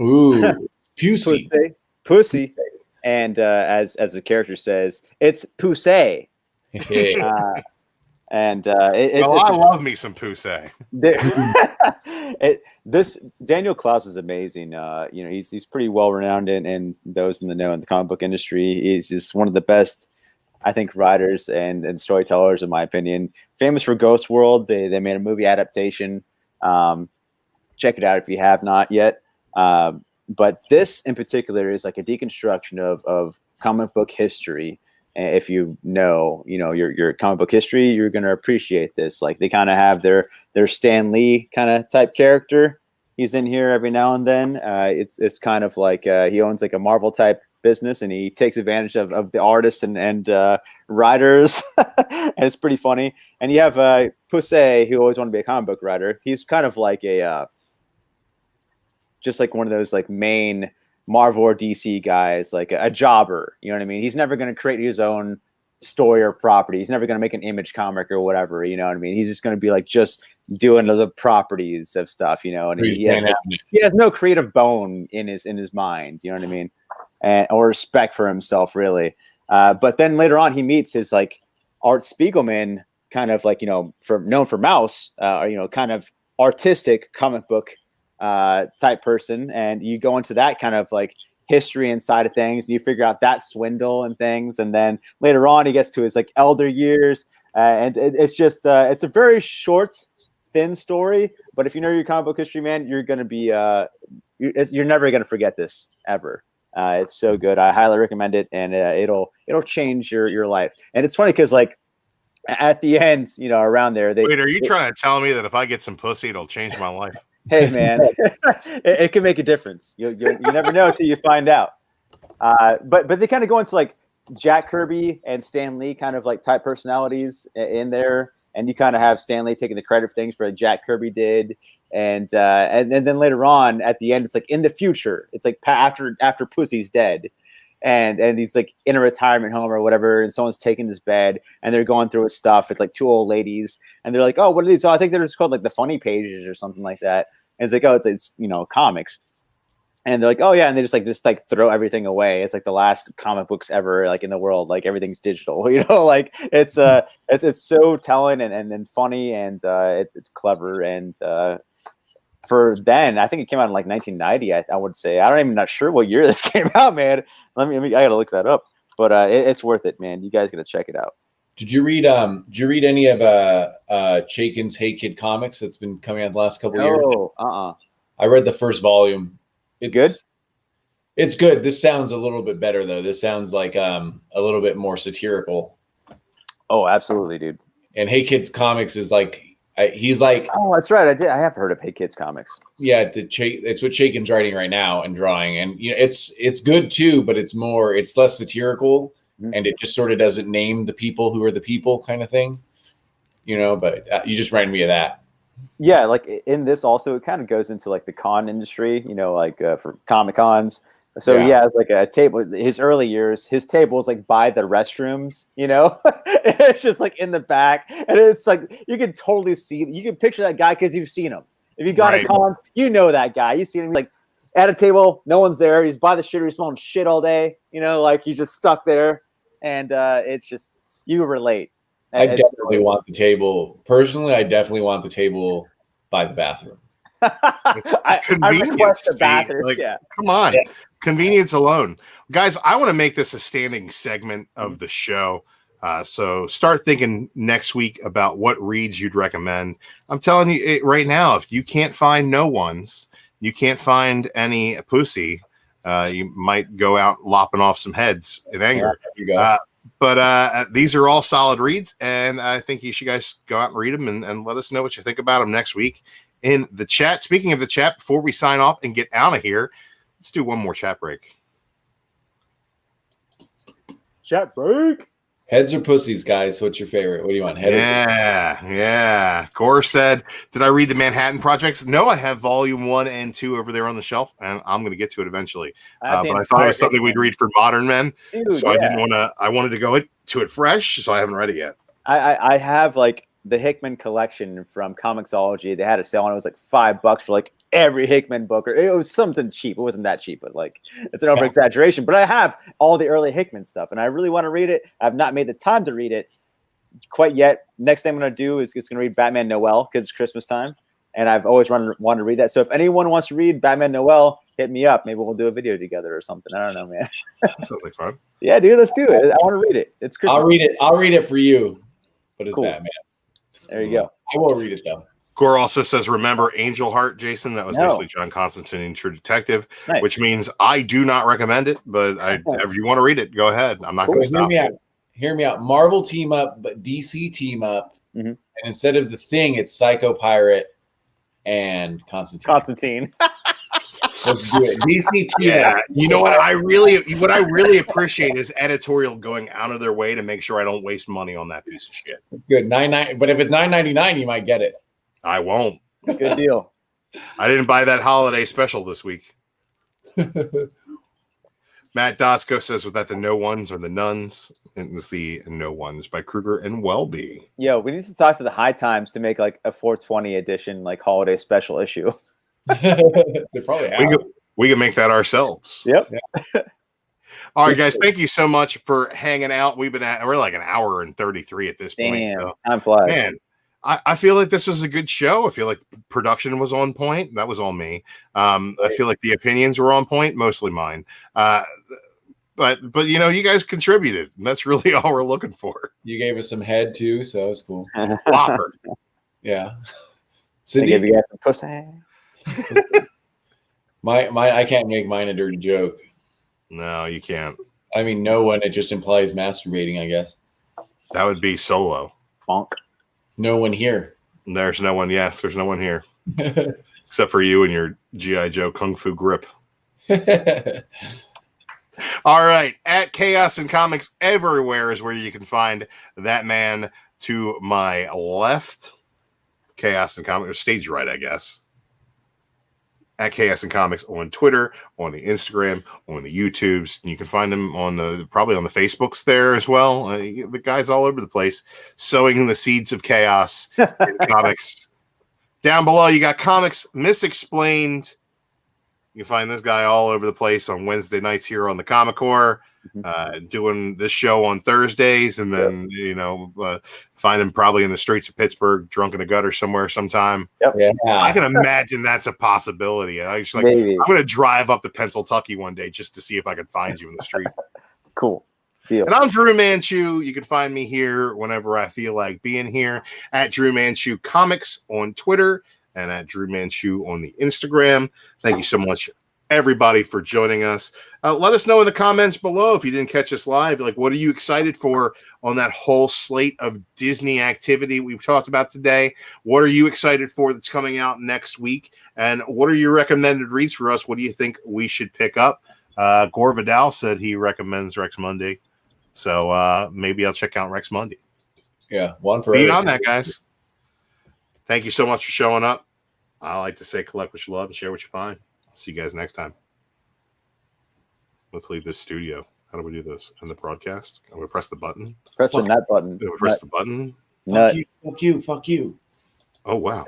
[SPEAKER 2] Ooh, pussy.
[SPEAKER 3] Pussy. And as the character says, it's pussy. And I
[SPEAKER 1] love me some Poussey.
[SPEAKER 3] This Daniel Klaus is amazing. He's pretty well renowned in those in the know in the comic book industry. He's just one of the best, I think, writers and storytellers, in my opinion. Famous for Ghost World. They made a movie adaptation. Check it out if you have not yet. But this in particular is like a deconstruction of comic book history. If you know your comic book history, you're going to appreciate this. Like they kind of have their Stan Lee kind of type character. He's in here every now and then. It's kind of like he owns like a Marvel type business, and he takes advantage of the artists and writers. And it's pretty funny. And you have Poussey, who always wanted to be a comic book writer. He's kind of like just like one of those like main Marvel or DC guys, like a jobber. You know what I mean? He's never going to create his own story or property. He's never going to make an Image comic or whatever. You know what I mean? He's just going to be like just doing the properties of stuff. And he has no creative bone in his mind. You know what I mean? Or respect for himself, really. But then later on, he meets his like Art Spiegelman, kind of like known for Mouse, kind of artistic comic book type person, and you go into that kind of like history inside of things, and you figure out that swindle and things, and then later on he gets to his like elder years, and it's just it's a very short, thin story. But if you know your comic book history, man, you're gonna be you're never gonna forget this ever. It's so good. I highly recommend it, and it'll change your life. And it's funny because like at the end, around there,
[SPEAKER 1] wait, are you trying to tell me that if I get some pussy, it'll change my life?
[SPEAKER 3] Hey, man, it can make a difference. You never know until you find out. But they kind of go into like Jack Kirby and Stan Lee kind of like type personalities in there, and you kind of have Stan Lee taking the credit for things for what Jack Kirby did, and then later on at the end, it's like in the future, it's like after Pussy's dead, and he's like in a retirement home or whatever, and someone's taking his bed, and they're going through his stuff. It's like two old ladies, and they're like, "Oh, what are these?" Oh, I think they're just called like the funny pages or something like that. And it's like, oh, it's comics. And they're like, oh yeah, and they just throw everything away. It's like the last comic books ever, like in the world. Like everything's digital, like it's so telling and funny, and it's clever. And for then, I think it came out in like 1990. I would say. I'm even not sure what year this came out, man. I gotta look that up. But it's worth it, man. You guys gotta check it out.
[SPEAKER 2] Did you read any of Chaykin's Hey Kid comics that's been coming out the last couple of years?
[SPEAKER 3] Oh,
[SPEAKER 2] I read the first volume. It's
[SPEAKER 3] good.
[SPEAKER 2] It's good. This sounds a little bit better though. This sounds like a little bit more satirical.
[SPEAKER 3] Oh, absolutely, dude.
[SPEAKER 2] And Hey Kids comics is like he's like.
[SPEAKER 3] Oh, that's right. I have heard of Hey Kids comics.
[SPEAKER 2] Yeah, it's what Chaykin's writing right now and drawing, and it's good too, but it's less satirical, and it just sort of doesn't name the people who are the people kind of thing, But you just reminded me of that.
[SPEAKER 3] Yeah, like in this also, it kind of goes into like the con industry, like for Comic Cons. So yeah, it's like a table. His early years, his table was like by the restrooms. It's just like in the back, and it's like you can totally see. You can picture that guy because you've seen him. If you got a con, you know that guy. You see him like at a table, no one's there. He's by the shitter. He's smelling shit all day. Like he's just stuck there, and it's just you relate.
[SPEAKER 2] I definitely want the table. Personally, I definitely want the table by the bathroom.
[SPEAKER 1] I request the bathroom. Come on. Yeah. Convenience alone. Guys, I want to make this a standing segment of the show. So start thinking next week about what reads you'd recommend. I'm telling you right now, if you can't find No Ones, you can't find any pussy, you might go out lopping off some heads in anger. But these are all solid reads, and I think you should guys go out and read them and let us know what you think about them next week in the chat. Speaking of the chat, before we sign off and get out of here, let's do one more chat break.
[SPEAKER 3] Chat break.
[SPEAKER 2] Heads or pussies, guys? What's your favorite? What do you want? Head
[SPEAKER 1] yeah. Gore said, did I read the Manhattan Projects? No, I have volume 1 and 2 over there on the shelf, and I'm going to get to it eventually. But I thought it was something we'd read for modern men. Dude, so I wanted to go to it fresh, so I haven't read it yet.
[SPEAKER 3] I have like the Hickman collection from Comixology. They had a sale on it. It was like $5 for like every Hickman book. Or it was something cheap. It wasn't that cheap, but like it's an over exaggeration. But I have all the early Hickman stuff, and I really want to read it. I've not made the time to read it quite yet. Next thing I'm going to do is just going to read Batman Noel because it's Christmas time, and I've always wanted to read that. So if anyone wants to read Batman Noel, hit me up. Maybe we'll do a video together or something. I don't know, man.
[SPEAKER 1] Sounds like fun.
[SPEAKER 3] Yeah, dude, let's do it. I want to read it. It's Christmas.
[SPEAKER 2] I'll read it for you. But it's Batman.
[SPEAKER 3] There you go.
[SPEAKER 2] I won't read it though.
[SPEAKER 1] Gore also says, remember Angel Heart, Jason? That was basically John Constantine in True Detective, which means I do not recommend it, but if you want to read it, go ahead. I'm not going to stop.
[SPEAKER 2] Hear me out. Marvel team up, but DC team up. Mm-hmm. And instead of the Thing, it's Psycho Pirate and Constantine. Let's do it. DC team.
[SPEAKER 1] Yeah. You know what I really appreciate is editorial going out of their way to make sure I don't waste money on that piece of shit.
[SPEAKER 2] It's good. But if it's $9.99, you might get it.
[SPEAKER 1] I won't.
[SPEAKER 3] Good deal.
[SPEAKER 1] I didn't buy that holiday special this week. Matt Dosco says, was that the No Ones or the Nuns? It's the No Ones by Kruger and Welby.
[SPEAKER 3] Yo, we need to talk to the High Times to make like a 420 edition, like holiday special issue.
[SPEAKER 2] They probably have.
[SPEAKER 1] We can make that ourselves.
[SPEAKER 3] Yep.
[SPEAKER 1] Yeah. All right, guys. Thank you so much for hanging out. We're like an hour and 33 at this point.
[SPEAKER 3] Damn, time flies. Man,
[SPEAKER 1] I feel like this was a good show. I feel like production was on point. That was all me. I feel like the opinions were on point, mostly mine. But you guys contributed, and that's really all we're looking for.
[SPEAKER 2] You gave us some head too, so that was cool.
[SPEAKER 1] Whopper.
[SPEAKER 2] Yeah.
[SPEAKER 3] Cindy, I gave you guys some pussy.
[SPEAKER 2] I can't make mine a dirty joke.
[SPEAKER 1] No, you can't.
[SPEAKER 2] I mean, no one. It just implies masturbating, I guess.
[SPEAKER 1] That would be Solo.
[SPEAKER 3] Bonk.
[SPEAKER 2] No one here.
[SPEAKER 1] There's no one. Yes, there's no one here. Except for you and your G.I. Joe Kung Fu grip. All right. At Chaos and Comics everywhere is where you can find that man to my left. Chaos and Comics, stage right, I guess. At Chaos and Comics on Twitter, on the Instagram, on the YouTubes. And you can find them probably on the Facebooks there as well. The guy's all over the place, sowing the seeds of chaos in comics. Down below, you got Comics Misexplained You can find this guy all over the place on Wednesday nights here on the Comic Core, doing this show on Thursdays, and then find him probably in the streets of Pittsburgh, drunk in a gutter somewhere sometime.
[SPEAKER 3] Yep.
[SPEAKER 2] Yeah.
[SPEAKER 1] I can imagine that's a possibility. I'm going to drive up to Pennsylvania one day just to see if I can find you in the street.
[SPEAKER 3] Cool. Deal.
[SPEAKER 1] And I'm Drew Manchu. You can find me here whenever I feel like being here at Drew Manchu Comics on Twitter and at Drew Manchu on the Instagram. Thank you so much, everybody, for joining us. Let us know in the comments below if you didn't catch us live. Like, what are you excited for on that whole slate of Disney activity we've talked about today? What are you excited for that's coming out next week? And what are your recommended reads for us? What do you think we should pick up? Gore Vidal said he recommends Rex Mundi. So maybe I'll check out Rex Mundi.
[SPEAKER 2] Yeah, one for
[SPEAKER 1] Be on that, guys. Thank you so much for showing up. I like to say collect what you love and share what you find. I'll see you guys next time. Let's leave this studio. How do we do this? In the broadcast? I'm going to press the button.
[SPEAKER 3] Press the nut button.
[SPEAKER 1] Press the button.
[SPEAKER 2] Fuck you. Fuck you. Fuck you.
[SPEAKER 1] Oh, wow.